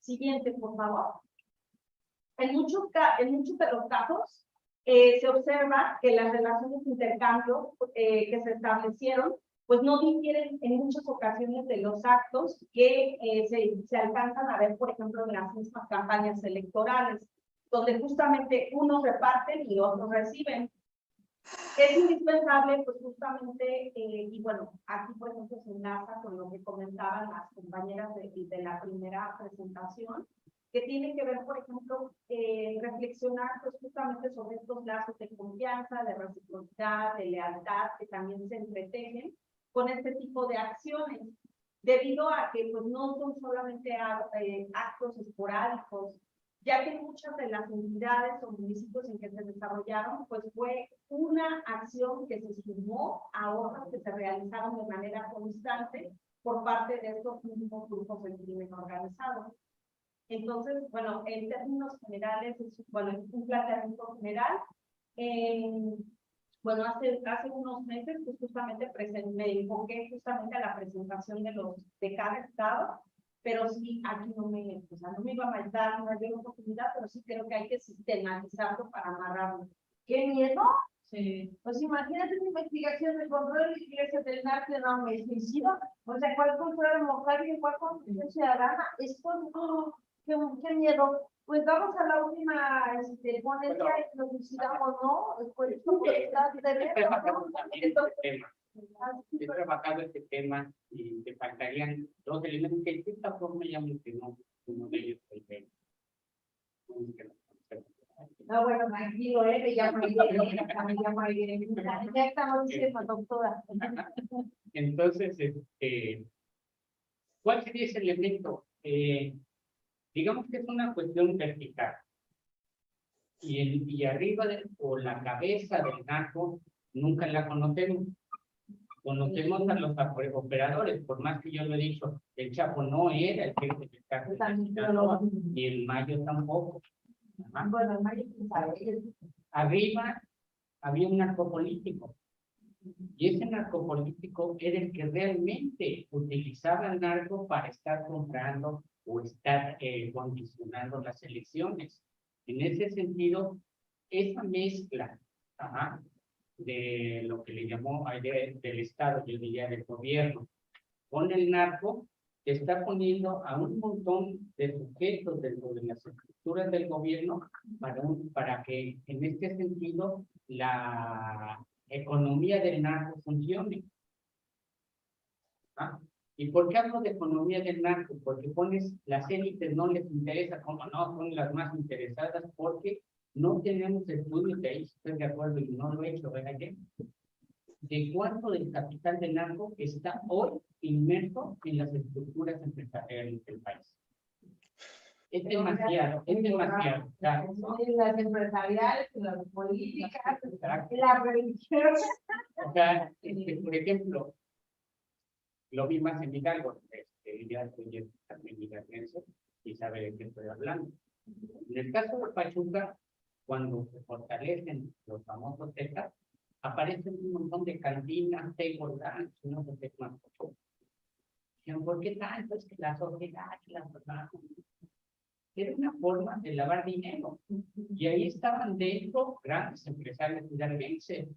Siguiente, por favor. En muchos de los casos, se observa que las relaciones de intercambio que se establecieron, pues no difieren en muchas ocasiones de los actos que se alcanzan a ver, por ejemplo, en las mismas campañas electorales, donde justamente unos reparten y otros reciben. Es indispensable, pues justamente, y bueno, aquí por ejemplo se enlaza con lo que comentaban las compañeras de la primera presentación, que tiene que ver, por ejemplo, reflexionar pues justamente sobre estos lazos de confianza, de reciprocidad, de lealtad, que también se entretejen con este tipo de acciones, debido a que pues no son solamente actos esporádicos, ya que muchas de las entidades o municipios en que se desarrollaron, pues fue una acción que se sumó a otras que se realizaron de manera constante por parte de estos mismos grupos del crimen organizado. Entonces, bueno, en términos generales, es un planteamiento general. Bueno, hace unos meses, pues justamente me enfoqué justamente a la presentación de cada estado, pero sí, aquí no me iba a dar mayor oportunidad, pero sí creo que hay que sistematizarlo para amarrarlo. ¿Qué miedo? Sí. Pues imagínate una investigación de control de ingresos del narco de homicidio, o sea, ¿cuál control democrático y cuál control ciudadana? Es con qué miedo. Pues vamos a la última ponencia y nos decidamos, ¿no? Después He trabajado también este tema. He trabajado este tema y te faltarían dos elementos que de cierta forma ya mencionó uno de ellos. No, bueno, tranquilo, me llamo Irene, me llamo Irene. Ya estamos diciendo, doctora. Entonces, ¿cuál sería ese elemento? Digamos que es una cuestión vertical. Y arriba o la cabeza del narco nunca la conocemos. Conocemos a los operadores, por más que yo lo he dicho, el Chapo no era el jefe del cártel de Sinaloa, ni el Mayo tampoco. Ajá. Bueno, el Mayo sabe. Arriba había un narcopolítico. Y ese narcopolítico era el que realmente utilizaba el narco para estar comprando o estar condicionando las elecciones. En ese sentido, esa mezcla de lo que le llamó del Estado, yo diría del gobierno, con el narco, está poniendo a un montón de sujetos dentro de las estructuras del gobierno para que en este sentido la economía del narco funcione. ¿Y por qué hablo de economía del narco? Porque las élites no les interesa, como no, son las más interesadas, porque no tenemos estudios de ahí, estoy de acuerdo y no lo he hecho, ¿verdad? De cuánto del capital del narco está hoy inmerso en las estructuras empresariales del país. Es demasiado, claro, ¿no? En las empresariales, en las políticas, en la religión. O sea, por ejemplo, lo vi más en Hidalgo, ya estoy también hidalguense y sabe de qué estoy hablando. En el caso de Pachuca, cuando se fortalecen los famosos Zetas, aparecen un montón de cantinas, table dance, no sé qué más. ¿Por qué tanto? Es que la sociedad, era una forma de lavar dinero. Y ahí estaban dentro grandes empresarios hidalguenses.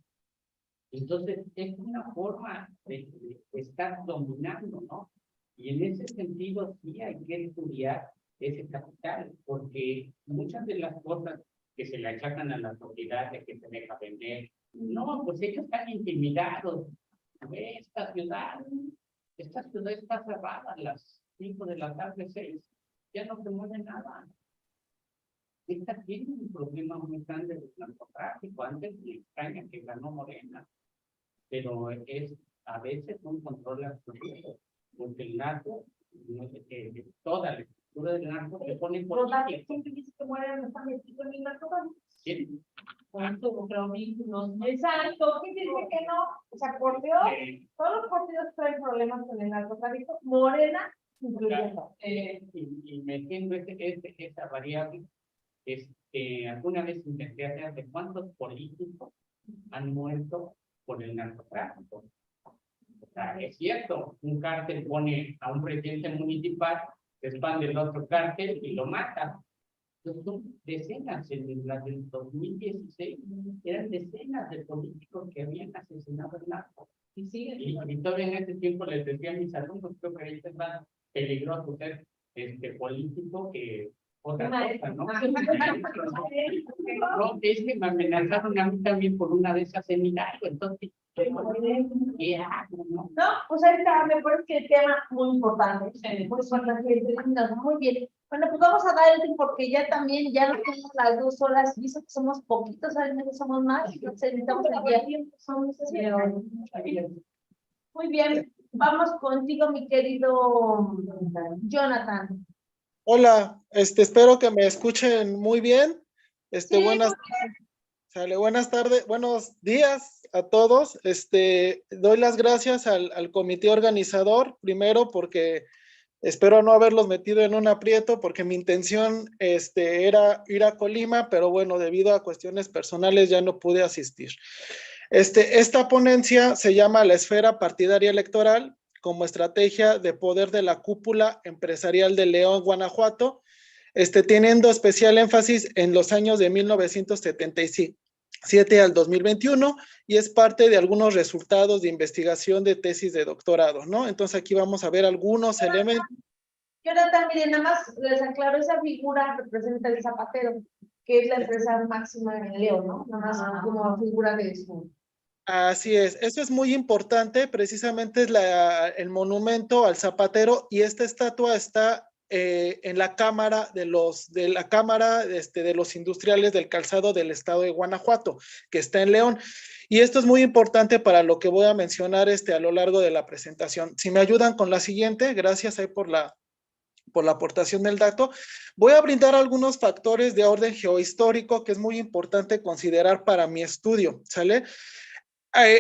Entonces, es una forma de estar dominando, ¿no? Y en ese sentido, sí hay que estudiar ese capital, porque muchas de las cosas que se le achacan a la sociedad de que se deja vender, no, pues ellos están intimidados. Esta ciudad está cerrada a las 5 de la tarde, 6, ya no se mueve nada. Esta tiene un problema muy grande de narcotráfico. Antes me extraña que ganó Morena, pero es a veces un control absoluto, porque el narco, toda la estructura del narco se pone política. Siempre dice que Morena no está metido en el narcotráfico. ¿Sí? Exacto, ¿quién dice que no? O sea, por Dios, todos los partidos traen problemas con el narcotráfico, Morena incluyendo. Y metiendo esa variable, alguna vez intenté hacer de cuántos políticos han muerto por el narcotráfico. O sea, es cierto, un cártel pone a un presidente municipal, se expande el otro cártel y lo mata. Entonces, son decenas, en la del 2016, eran decenas de políticos que habían asesinado al narco. Y todavía en ese tiempo les decía a mis alumnos, creo que ahí es más peligroso ser político que otra cosa, ¿no? No, es que me amenazaron a mí también por una de esas en Hidalgo, entonces, ¿qué hago, no? No, pues ahorita me parece que el tema muy importante. Pues muy bien. Bueno, pues vamos a dar el tiempo porque ya también, ya no tenemos las 2 horas, visto que somos poquitos, a veces somos más, entonces necesitamos el tiempo. Muy bien, vamos contigo, mi querido Jonathan. Hola, espero que me escuchen muy bien. Sí, Buenas tardes, buenos días a todos. Doy las gracias al comité organizador, primero porque espero no haberlos metido en un aprieto, porque mi intención era ir a Colima, pero bueno, debido a cuestiones personales ya no pude asistir. Esta ponencia se llama La esfera partidaria electoral como estrategia de poder de la cúpula empresarial de León, Guanajuato, teniendo especial énfasis en los años de 1977 al 2021 y es parte de algunos resultados de investigación de tesis de doctorado, ¿no? Entonces aquí vamos a ver algunos elementos. Jonathan, miren, nada más les aclaro, esa figura representa el zapatero, que es la empresa máxima en León, ¿no? Nada más como figura de su... Así es, eso es muy importante, precisamente es el monumento al zapatero y esta estatua está en la cámara de los industriales del calzado del estado de Guanajuato, que está en León. Y esto es muy importante para lo que voy a mencionar a lo largo de la presentación. Si me ayudan con la siguiente, gracias ahí por la aportación del dato. Voy a brindar algunos factores de orden geohistórico que es muy importante considerar para mi estudio, ¿sale?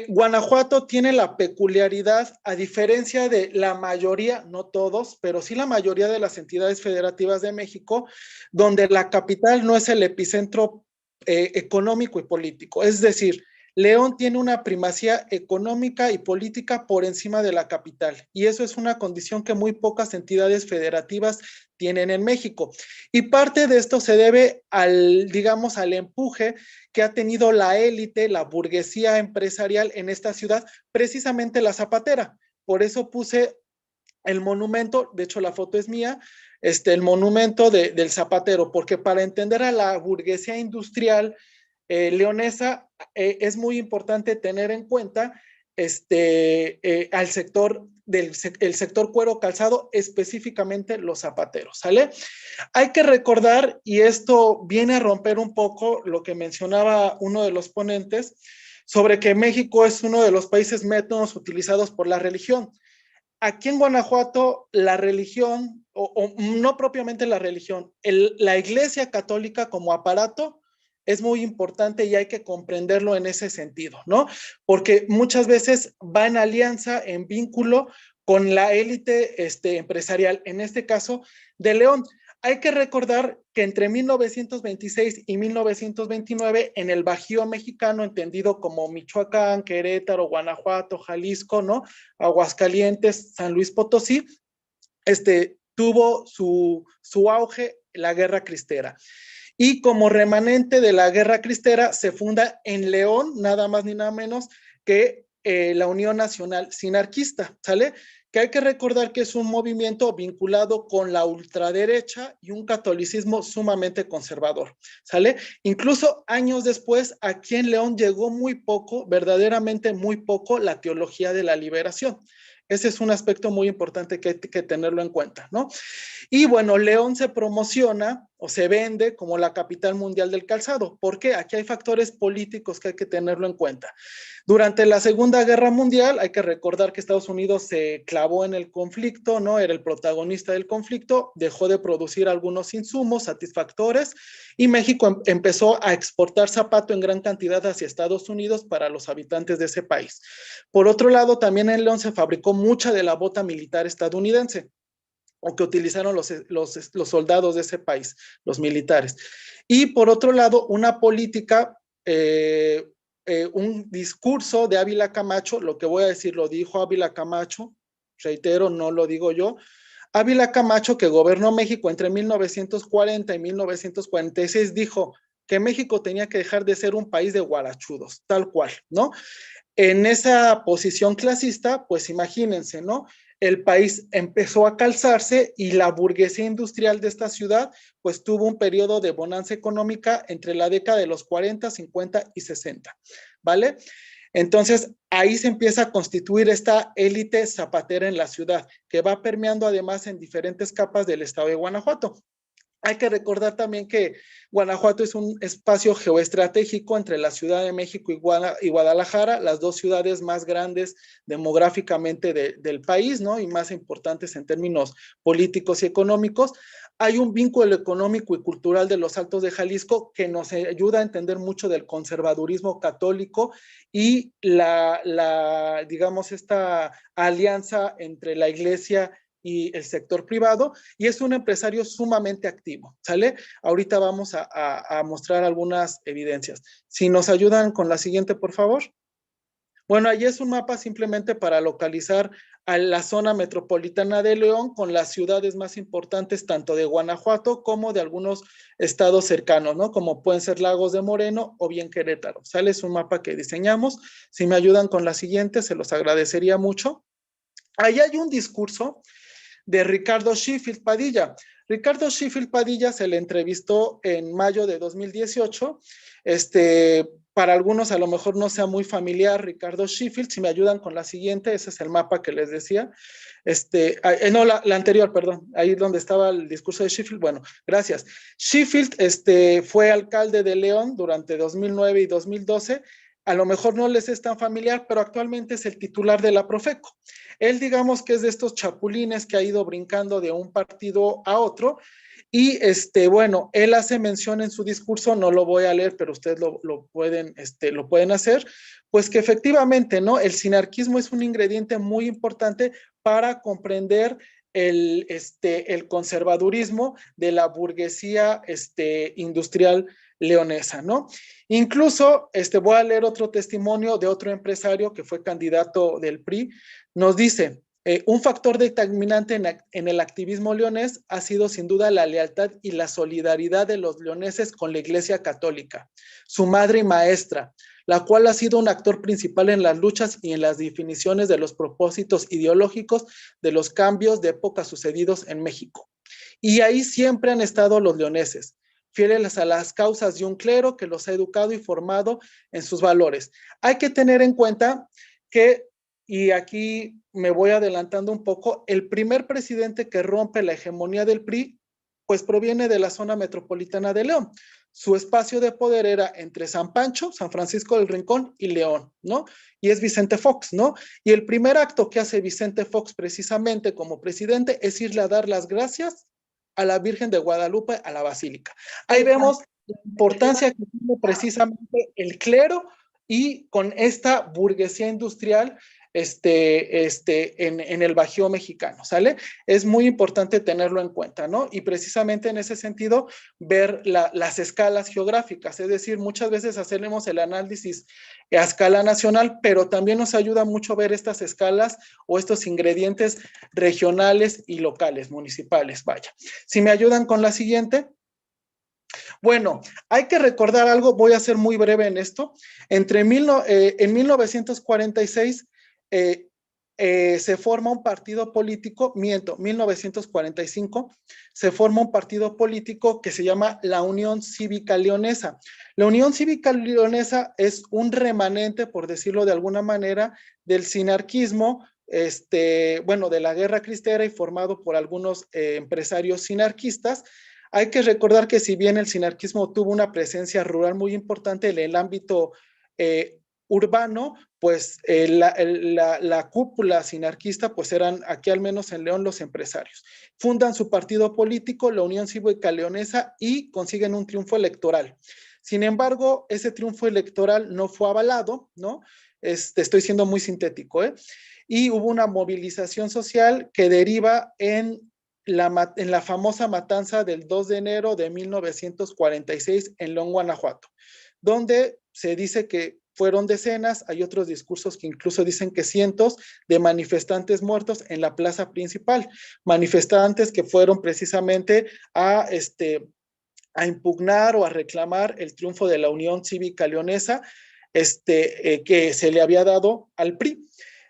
Guanajuato tiene la peculiaridad, a diferencia de la mayoría, no todos, pero sí la mayoría de las entidades federativas de México, donde la capital no es el epicentro económico y político. Es decir, León tiene una primacía económica y política por encima de la capital, y eso es una condición que muy pocas entidades federativas tienen en México. Y parte de esto se debe digamos, al empuje que ha tenido la élite, la burguesía empresarial en esta ciudad, precisamente la zapatera. Por eso puse el monumento, de hecho la foto es mía, el monumento del zapatero, porque para entender a la burguesía industrial leonesa es muy importante tener en cuenta al sector el sector cuero calzado, específicamente los zapateros, ¿sale? Hay que recordar, y esto viene a romper un poco lo que mencionaba uno de los ponentes, sobre que México es uno de los países menos utilizados por la religión. Aquí en Guanajuato, la religión, o no propiamente la religión, la Iglesia Católica como aparato es muy importante y hay que comprenderlo en ese sentido, ¿no? Porque muchas veces va en alianza, en vínculo con la élite empresarial, en este caso de León. Hay que recordar que entre 1926 y 1929, en el Bajío mexicano, entendido como Michoacán, Querétaro, Guanajuato, Jalisco, ¿no? Aguascalientes, San Luis Potosí, tuvo su auge la Guerra Cristera. Y como remanente de la Guerra Cristera se funda en León, nada más ni nada menos que la Unión Nacional Sinarquista, ¿sale? Que hay que recordar que es un movimiento vinculado con la ultraderecha y un catolicismo sumamente conservador, ¿sale? Incluso años después, aquí en León llegó muy poco, verdaderamente muy poco, la teología de la liberación. Ese es un aspecto muy importante que hay que tenerlo en cuenta, ¿no? Y bueno, León se promociona o se vende como la capital mundial del calzado. ¿Por qué? Aquí hay factores políticos que hay que tenerlo en cuenta. Durante la Segunda Guerra Mundial, hay que recordar que Estados Unidos se clavó en el conflicto, ¿no? Era el protagonista del conflicto, dejó de producir algunos insumos satisfactores y México empezó a exportar zapato en gran cantidad hacia Estados Unidos para los habitantes de ese país. Por otro lado, también en León se fabricó mucha de la bota militar estadounidense, o que utilizaron los soldados de ese país, los militares. Y por otro lado, una política, un discurso de Ávila Camacho, lo que voy a decir lo dijo Ávila Camacho, reitero, no lo digo yo. Ávila Camacho, que gobernó México entre 1940 y 1946, dijo que México tenía que dejar de ser un país de guarachudos, tal cual, ¿no? En esa posición clasista, pues imagínense, ¿no? El país empezó a calzarse y la burguesía industrial de esta ciudad, pues tuvo un periodo de bonanza económica entre la década de los 40, 50 y 60, ¿vale? Entonces, ahí se empieza a constituir esta élite zapatera en la ciudad, que va permeando además en diferentes capas del estado de Guanajuato. Hay que recordar también que Guanajuato es un espacio geoestratégico entre la Ciudad de México y Guadalajara, las dos ciudades más grandes demográficamente del país, ¿no? Y más importantes en términos políticos y económicos. Hay un vínculo económico y cultural de los Altos de Jalisco que nos ayuda a entender mucho del conservadurismo católico y digamos, esta alianza entre la iglesia y el sector privado, y es un empresario sumamente activo, ¿sale? Ahorita vamos a mostrar algunas evidencias. Si nos ayudan con la siguiente, por favor. Bueno, ahí es un mapa simplemente para localizar a la zona metropolitana de León con las ciudades más importantes tanto de Guanajuato como de algunos estados cercanos, ¿no? Como pueden ser Lagos de Moreno o bien Querétaro, ¿sale? Es un mapa que diseñamos. Si me ayudan con la siguiente, se los agradecería mucho. Ahí hay un discurso de Ricardo Sheffield Padilla. Ricardo Sheffield Padilla se le entrevistó en mayo de 2018. Para algunos a lo mejor no sea muy familiar Ricardo Sheffield. Si me ayudan con la siguiente, ese es el mapa que les decía. No, la anterior, perdón, ahí donde estaba el discurso de Sheffield. Bueno, gracias. Sheffield fue alcalde de León durante 2009 y 2012. A lo mejor no les es tan familiar, pero actualmente es el titular de la Profeco. Él, digamos que es de estos chapulines que ha ido brincando de un partido a otro. Y bueno, él hace mención en su discurso, no lo voy a leer, pero ustedes lo pueden hacer, pues que efectivamente, ¿no? El sinarquismo es un ingrediente muy importante para comprender el conservadurismo de la burguesía industrial leonesa, ¿no? Incluso voy a leer otro testimonio de otro empresario que fue candidato del PRI. Nos dice: un factor determinante en el activismo leonés ha sido sin duda la lealtad y la solidaridad de los leoneses con la Iglesia Católica, su madre y maestra, la cual ha sido un actor principal en las luchas y en las definiciones de los propósitos ideológicos de los cambios de época sucedidos en México. Y ahí siempre han estado los leoneses, fieles a las causas de un clero que los ha educado y formado en sus valores. Hay que tener en cuenta que, y aquí me voy adelantando un poco, el primer presidente que rompe la hegemonía del PRI, pues proviene de la zona metropolitana de León. Su espacio de poder era entre San Pancho, San Francisco del Rincón y León, ¿no? Y es Vicente Fox, ¿no? Y el primer acto que hace Vicente Fox precisamente como presidente es irle a dar las gracias a la Virgen de Guadalupe, a la Basílica. Ahí vemos la importancia que tiene precisamente el clero y con esta burguesía industrial en el Bajío mexicano, ¿sale? Es muy importante tenerlo en cuenta, ¿no? Y precisamente en ese sentido, ver las escalas geográficas, es decir, muchas veces hacemos el análisis a escala nacional, pero también nos ayuda mucho ver estas escalas o estos ingredientes regionales y locales, municipales, vaya. Si me ayudan con la siguiente. Bueno, hay que recordar algo, voy a ser muy breve en esto. En 1946 se forma un partido político, 1945, se forma un partido político que se llama la Unión Cívica Leonesa. La Unión Cívica Leonesa es un remanente, por decirlo de alguna manera, del sinarquismo, bueno, de la Guerra Cristera y formado por algunos empresarios sinarquistas. Hay que recordar que si bien el sinarquismo tuvo una presencia rural muy importante en el ámbito urbano, pues la cúpula sinarquista, pues eran aquí al menos en León los empresarios. Fundan su partido político, la Unión Cívica Leonesa, y consiguen un triunfo electoral. Sin embargo, ese triunfo electoral no fue avalado, ¿no? Estoy siendo muy sintético, ¿eh? Y hubo una movilización social que deriva en la famosa matanza del 2 de enero de 1946 en León, Guanajuato, donde se dice que fueron decenas, hay otros discursos que incluso dicen que cientos de manifestantes muertos en la plaza principal, manifestantes que fueron precisamente a impugnar o a reclamar el triunfo de la Unión Cívica Leonesa que se le había dado al PRI.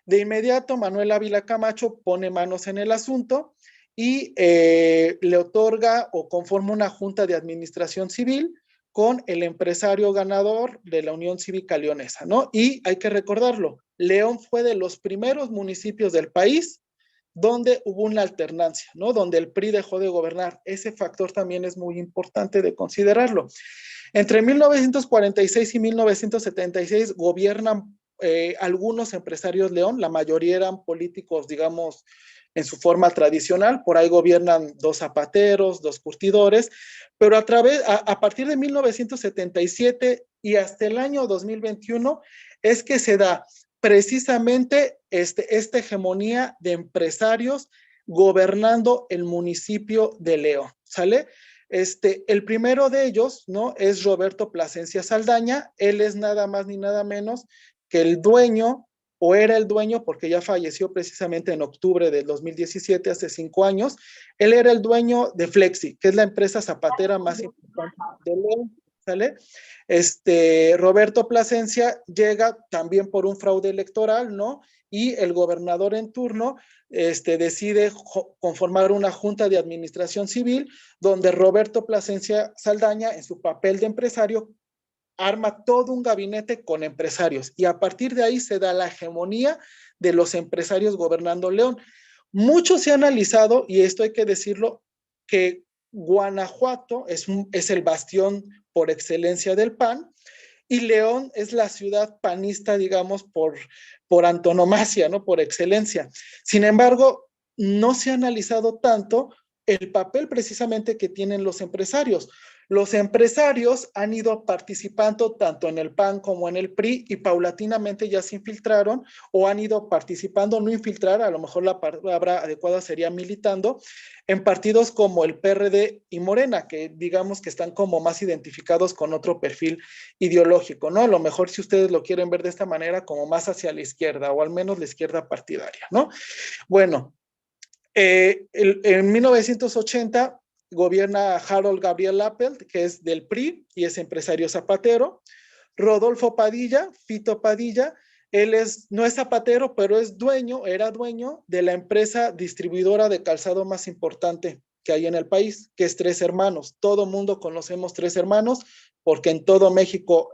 De inmediato, Manuel Ávila Camacho pone manos en el asunto y le otorga o conforma una junta de administración civil con el empresario ganador de la Unión Cívica Leonesa, ¿no? Y hay que recordarlo, León fue de los primeros municipios del país donde hubo una alternancia, ¿no? Donde el PRI dejó de gobernar. Ese factor también es muy importante de considerarlo. Entre 1946 y 1976 gobiernan algunos empresarios León, la mayoría eran políticos, digamos, en su forma tradicional, por ahí gobiernan 2 zapateros, 2 curtidores, pero a partir de 1977 y hasta el año 2021 es que se da precisamente esta hegemonía de empresarios gobernando el municipio de León, ¿sale? El primero de ellos, ¿no? Es Roberto Plasencia Saldaña. Él es nada más ni nada menos que el dueño, o era el dueño, porque ya falleció precisamente en octubre del 2017, hace 5 años. Él era el dueño de Flexi, que es la empresa zapatera más importante de León, ¿sale? Roberto Plasencia llega también por un fraude electoral, ¿no? Y el gobernador en turno decide conformar una junta de administración civil donde Roberto Plasencia Saldaña, en su papel de empresario, arma todo un gabinete con empresarios y a partir de ahí se da la hegemonía de los empresarios gobernando León. Mucho se ha analizado, y esto hay que decirlo, que Guanajuato es el bastión por excelencia del PAN, y León es la ciudad panista, digamos, por antonomasia, ¿no? Por excelencia. Sin embargo, no se ha analizado tanto el papel precisamente que tienen los empresarios. Los empresarios han ido participando tanto en el PAN como en el PRI y paulatinamente ya se infiltraron o han ido participando, no infiltrar, a lo mejor la palabra adecuada sería militando, en partidos como el PRD y Morena, que digamos que están como más identificados con otro perfil ideológico, ¿no? A lo mejor si ustedes lo quieren ver de esta manera, como más hacia la izquierda o al menos la izquierda partidaria, ¿no? Bueno, en 1980 gobierna Harold Gabriel Appelt, que es del PRI y es empresario zapatero. Rodolfo Padilla, Fito Padilla, él no es zapatero, pero era dueño de la empresa distribuidora de calzado más importante que hay en el país, que es Tres Hermanos. Todo mundo conocemos Tres Hermanos porque en todo México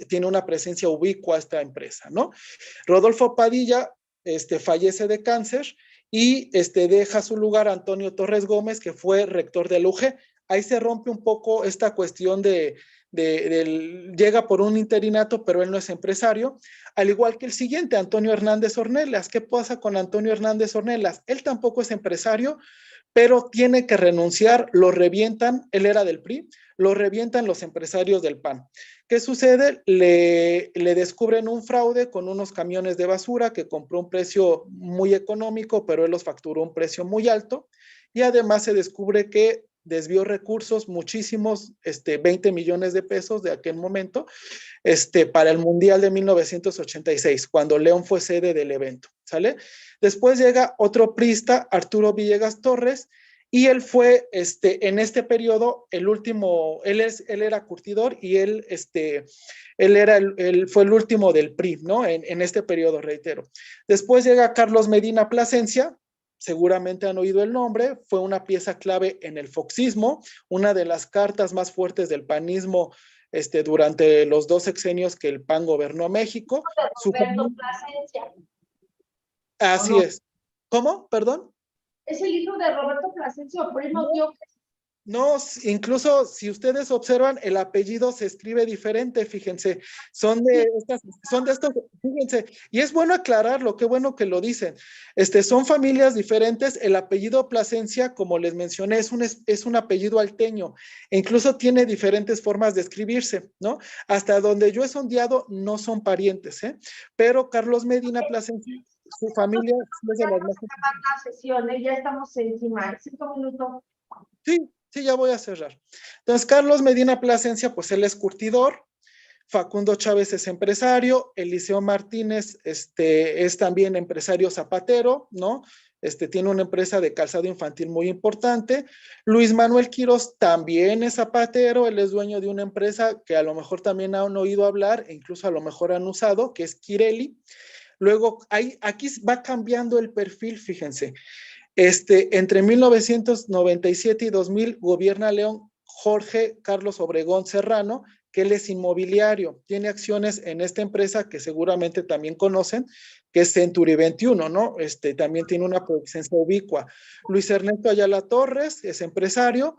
tiene una presencia ubicua esta empresa, ¿no? Rodolfo Padilla fallece de cáncer y deja su lugar a Antonio Torres Gómez, que fue rector del UG. Ahí se rompe un poco esta cuestión llega por un interinato, pero él no es empresario, al igual que el siguiente, Antonio Hernández Ornelas. ¿Qué pasa con Antonio Hernández Ornelas? Él tampoco es empresario, pero tiene que renunciar, lo revientan, él era del PRI, lo revientan los empresarios del PAN. ¿Qué sucede? Le descubren un fraude con unos camiones de basura que compró un precio muy económico, pero él los facturó un precio muy alto, y además se descubre que desvió recursos muchísimos, 20 millones de pesos de aquel momento, para el Mundial de 1986, cuando León fue sede del evento, ¿sale? Después llega otro priista, Arturo Villegas Torres, y él fue, en este periodo, el último, él era curtidor y él fue el último del PRI, ¿no? En este periodo, reitero. Después llega Carlos Medina Plasencia, seguramente han oído el nombre, fue una pieza clave en el foxismo, una de las cartas más fuertes del panismo durante los 2 sexenios que el PAN gobernó México. Roberto Plasencia. Así es. ¿Cómo? ¿Perdón? Es el hijo de Roberto Plasencia, primo tío. No, incluso si ustedes observan, el apellido se escribe diferente, fíjense, son de estos, fíjense, y es bueno aclararlo, qué bueno que lo dicen, son familias diferentes, el apellido Plasencia, como les mencioné, es un apellido alteño, e incluso tiene diferentes formas de escribirse, ¿no? Hasta donde yo he sondeado, no son parientes, pero Carlos Medina Plasencia, su familia es de las más... Ya estamos encima, 5 minutos. Sí, ya voy a cerrar. Entonces, Carlos Medina Plasencia, pues él es curtidor, Facundo Chávez es empresario, Eliseo Martínez es también empresario zapatero, ¿no? Tiene una empresa de calzado infantil muy importante. Luis Manuel Quirós también es zapatero, él es dueño de una empresa que a lo mejor también han oído hablar, e incluso a lo mejor han usado, que es Kireli. Luego, aquí va cambiando el perfil, fíjense. Entre 1997 y 2000 gobierna León Jorge Carlos Obregón Serrano, que él es inmobiliario, tiene acciones en esta empresa que seguramente también conocen, que es Century 21, ¿no? También tiene una presencia ubicua. Luis Ernesto Ayala Torres es empresario,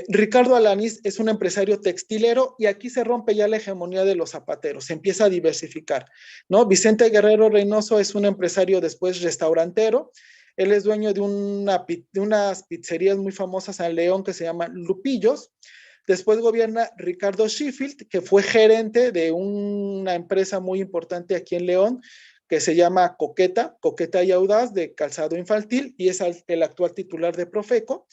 Ricardo Alanís es un empresario textilero y aquí se rompe ya la hegemonía de los zapateros, se empieza a diversificar, ¿no? Vicente Guerrero Reynoso es un empresario después restaurantero. Él es dueño de unas pizzerías muy famosas en León que se llaman Lupillos. Después gobierna Ricardo Sheffield, que fue gerente de una empresa muy importante aquí en León, que se llama Coqueta y Audaz, de calzado infantil, y es el actual titular de Profeco.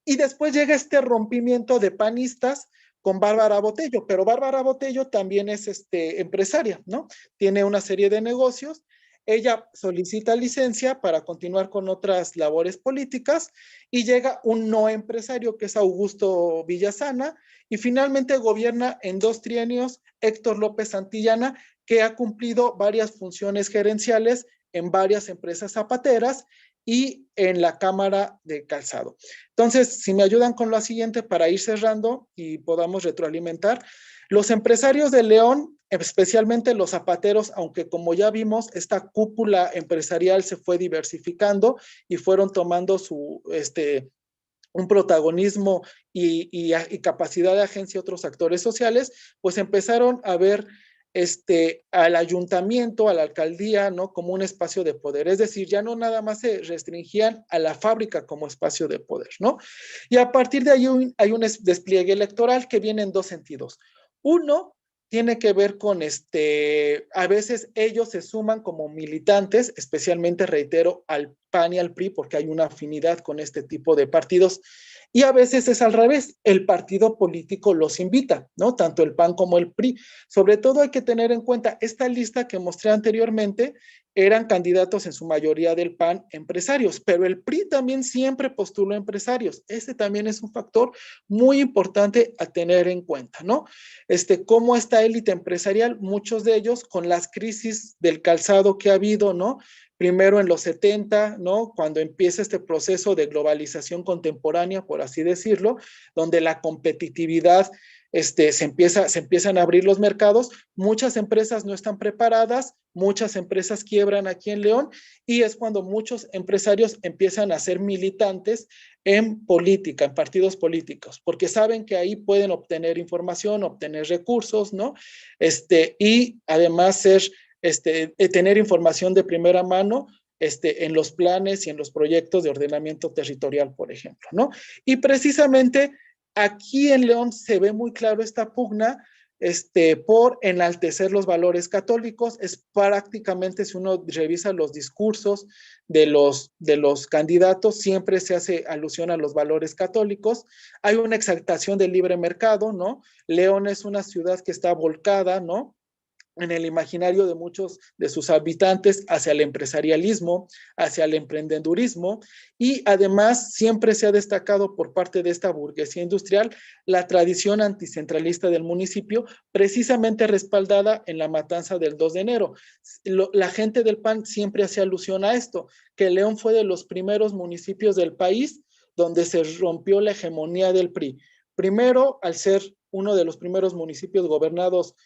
Y después llega este rompimiento de panistas con Bárbara Botello, pero Bárbara Botello también es empresaria, ¿no? Tiene una serie de negocios. Ella solicita licencia para continuar con otras labores políticas y llega un no empresario que es Augusto Villasana y finalmente gobierna en 2 trienios Héctor López Santillana, que ha cumplido varias funciones gerenciales en varias empresas zapateras y en la Cámara de Calzado. Entonces, si me ayudan con lo siguiente para ir cerrando y podamos retroalimentar, los empresarios de León, especialmente los zapateros, aunque como ya vimos, esta cúpula empresarial se fue diversificando y fueron tomando un protagonismo y capacidad de agencia otros actores sociales, pues empezaron a ver al ayuntamiento, a la alcaldía, ¿no? Como un espacio de poder. Es decir, ya no nada más se restringían a la fábrica como espacio de poder, ¿no? Y a partir de ahí hay un despliegue electoral que viene en 2 sentidos. Uno, tiene que ver con a veces ellos se suman como militantes, especialmente, reitero, al PAN y al PRI, porque hay una afinidad con este tipo de partidos, y a veces es al revés, el partido político los invita, ¿no? Tanto el PAN como el PRI. Sobre todo hay que tener en cuenta, esta lista que mostré anteriormente, eran candidatos en su mayoría del PAN empresarios, pero el PRI también siempre postuló empresarios. Este también es un factor muy importante a tener en cuenta, ¿no? Cómo esta élite empresarial, muchos de ellos con las crisis del calzado que ha habido, ¿no? Primero en los 70, ¿no? Cuando empieza este proceso de globalización contemporánea, por así decirlo, donde la competitividad se empiezan a abrir los mercados, muchas empresas no están preparadas, muchas empresas quiebran aquí en León y es cuando muchos empresarios empiezan a ser militantes en política, en partidos políticos, porque saben que ahí pueden obtener información, obtener recursos, ¿no? Y además tener información de primera mano en los planes y en los proyectos de ordenamiento territorial, por ejemplo, ¿no? Y precisamente aquí en León se ve muy claro esta pugna por enaltecer los valores católicos. Es prácticamente, si uno revisa los discursos de los candidatos, siempre se hace alusión a los valores católicos. Hay una exaltación del libre mercado, ¿no? León es una ciudad que está volcada, ¿no? En el imaginario de muchos de sus habitantes hacia el empresarialismo, hacia el emprendedurismo, y además siempre se ha destacado por parte de esta burguesía industrial la tradición anticentralista del municipio, precisamente respaldada en la matanza del 2 de enero. La gente del PAN siempre hacía alusión a esto, que León fue de los primeros municipios del país donde se rompió la hegemonía del PRI. Primero, al ser uno de los primeros municipios gobernados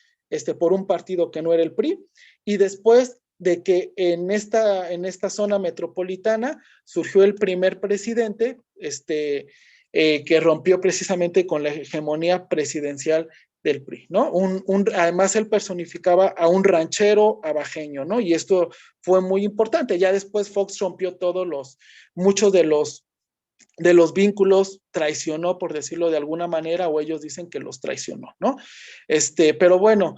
por un partido que no era el PRI, y después de que en esta zona metropolitana surgió el primer presidente que rompió precisamente con la hegemonía presidencial del PRI, ¿no? Además, él personificaba a un ranchero abajeño, ¿no? Y esto fue muy importante. Ya después Fox rompió muchos de los vínculos, traicionó, por decirlo de alguna manera, o ellos dicen que los traicionó, ¿no? Pero bueno,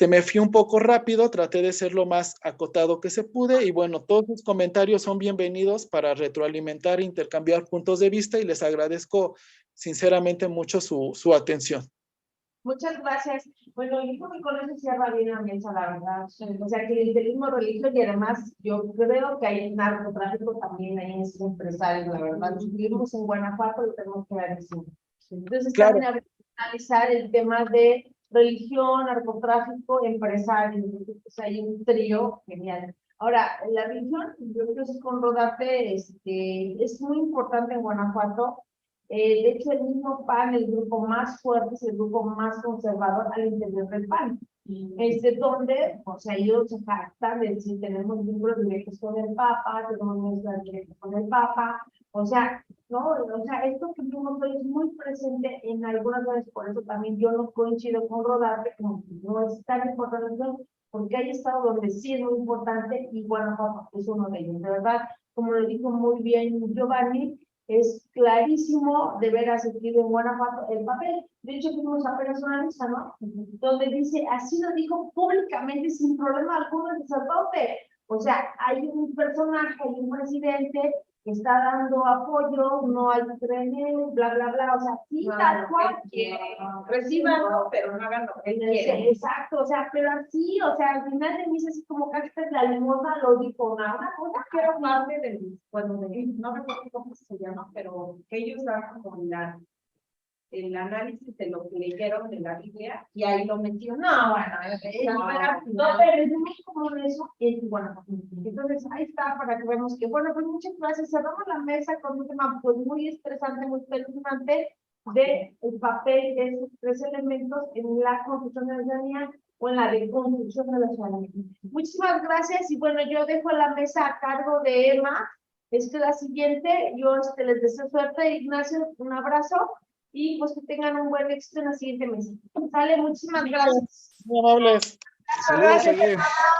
me fui un poco rápido, traté de ser lo más acotado que se pude, y bueno, todos sus comentarios son bienvenidos para retroalimentar e intercambiar puntos de vista, y les agradezco sinceramente mucho su atención. Muchas gracias. Bueno, yo creo que con eso cierra bien la mesa, la verdad. O sea, que el clientelismo religioso, y además yo creo que hay narcotráfico también ahí en esos empresarios, la verdad. Los vivimos en Guanajuato, lo tenemos que ver así. Entonces, Claro. también habría que analizar el tema de religión, narcotráfico, empresarios. Entonces, pues, hay un trío genial. Ahora, la religión, yo creo que es con Rodarte, es muy importante en Guanajuato. De hecho, el mismo PAN, el grupo más fuerte, es el grupo más conservador al interior del PAN. Donde, o sea, ellos se jactan de decir, tenemos vínculos directos con el Papa, tenemos vínculos directos con el Papa, o sea, ¿no? O sea, esto que vimos hoy es muy presente en algunas veces, por eso también yo no coincido con Rodarte, como que no es tan importante, porque hay estados donde sí es muy importante, y Guanajuato es uno de ellos, de verdad, como lo dijo muy bien Giovanni, es clarísimo de ver sentido en Guanajuato el papel. De hecho, fuimos apenas una lista, ¿no? Donde dice, así lo dijo públicamente, sin problema alguno el sacerdote. O sea, hay un personaje, hay un presidente está dando apoyo, no hay trenes, bla, bla, bla, o sea, sí, tal cual. Recibanlo, pero no hagan lo que quieran. Exacto, o sea, pero así, o sea, al final de mí es así como que hasta la limosna lo dijo, una cosa Que era parte del, bueno, no recuerdo cómo se llama, pero que ellos daban como el análisis de lo que leyeron de la Biblia y ahí lo metieron. no, bueno, no, pero es muy común eso, y bueno, entonces ahí está para que veamos que, bueno, pues muchas gracias, cerramos la mesa con un tema pues muy estresante, muy espeluznante, de el papel de esos tres elementos en la construcción de la ciudadanía o en la reconstrucción de la ciudadanía. Muchísimas gracias, y bueno, yo dejo la mesa a cargo de Emma, la siguiente, yo les deseo suerte, Ignacio, un abrazo, y pues que tengan un buen éxito en la siguiente mesa. Sale, muchísimas gracias. Muy amables. Gracias.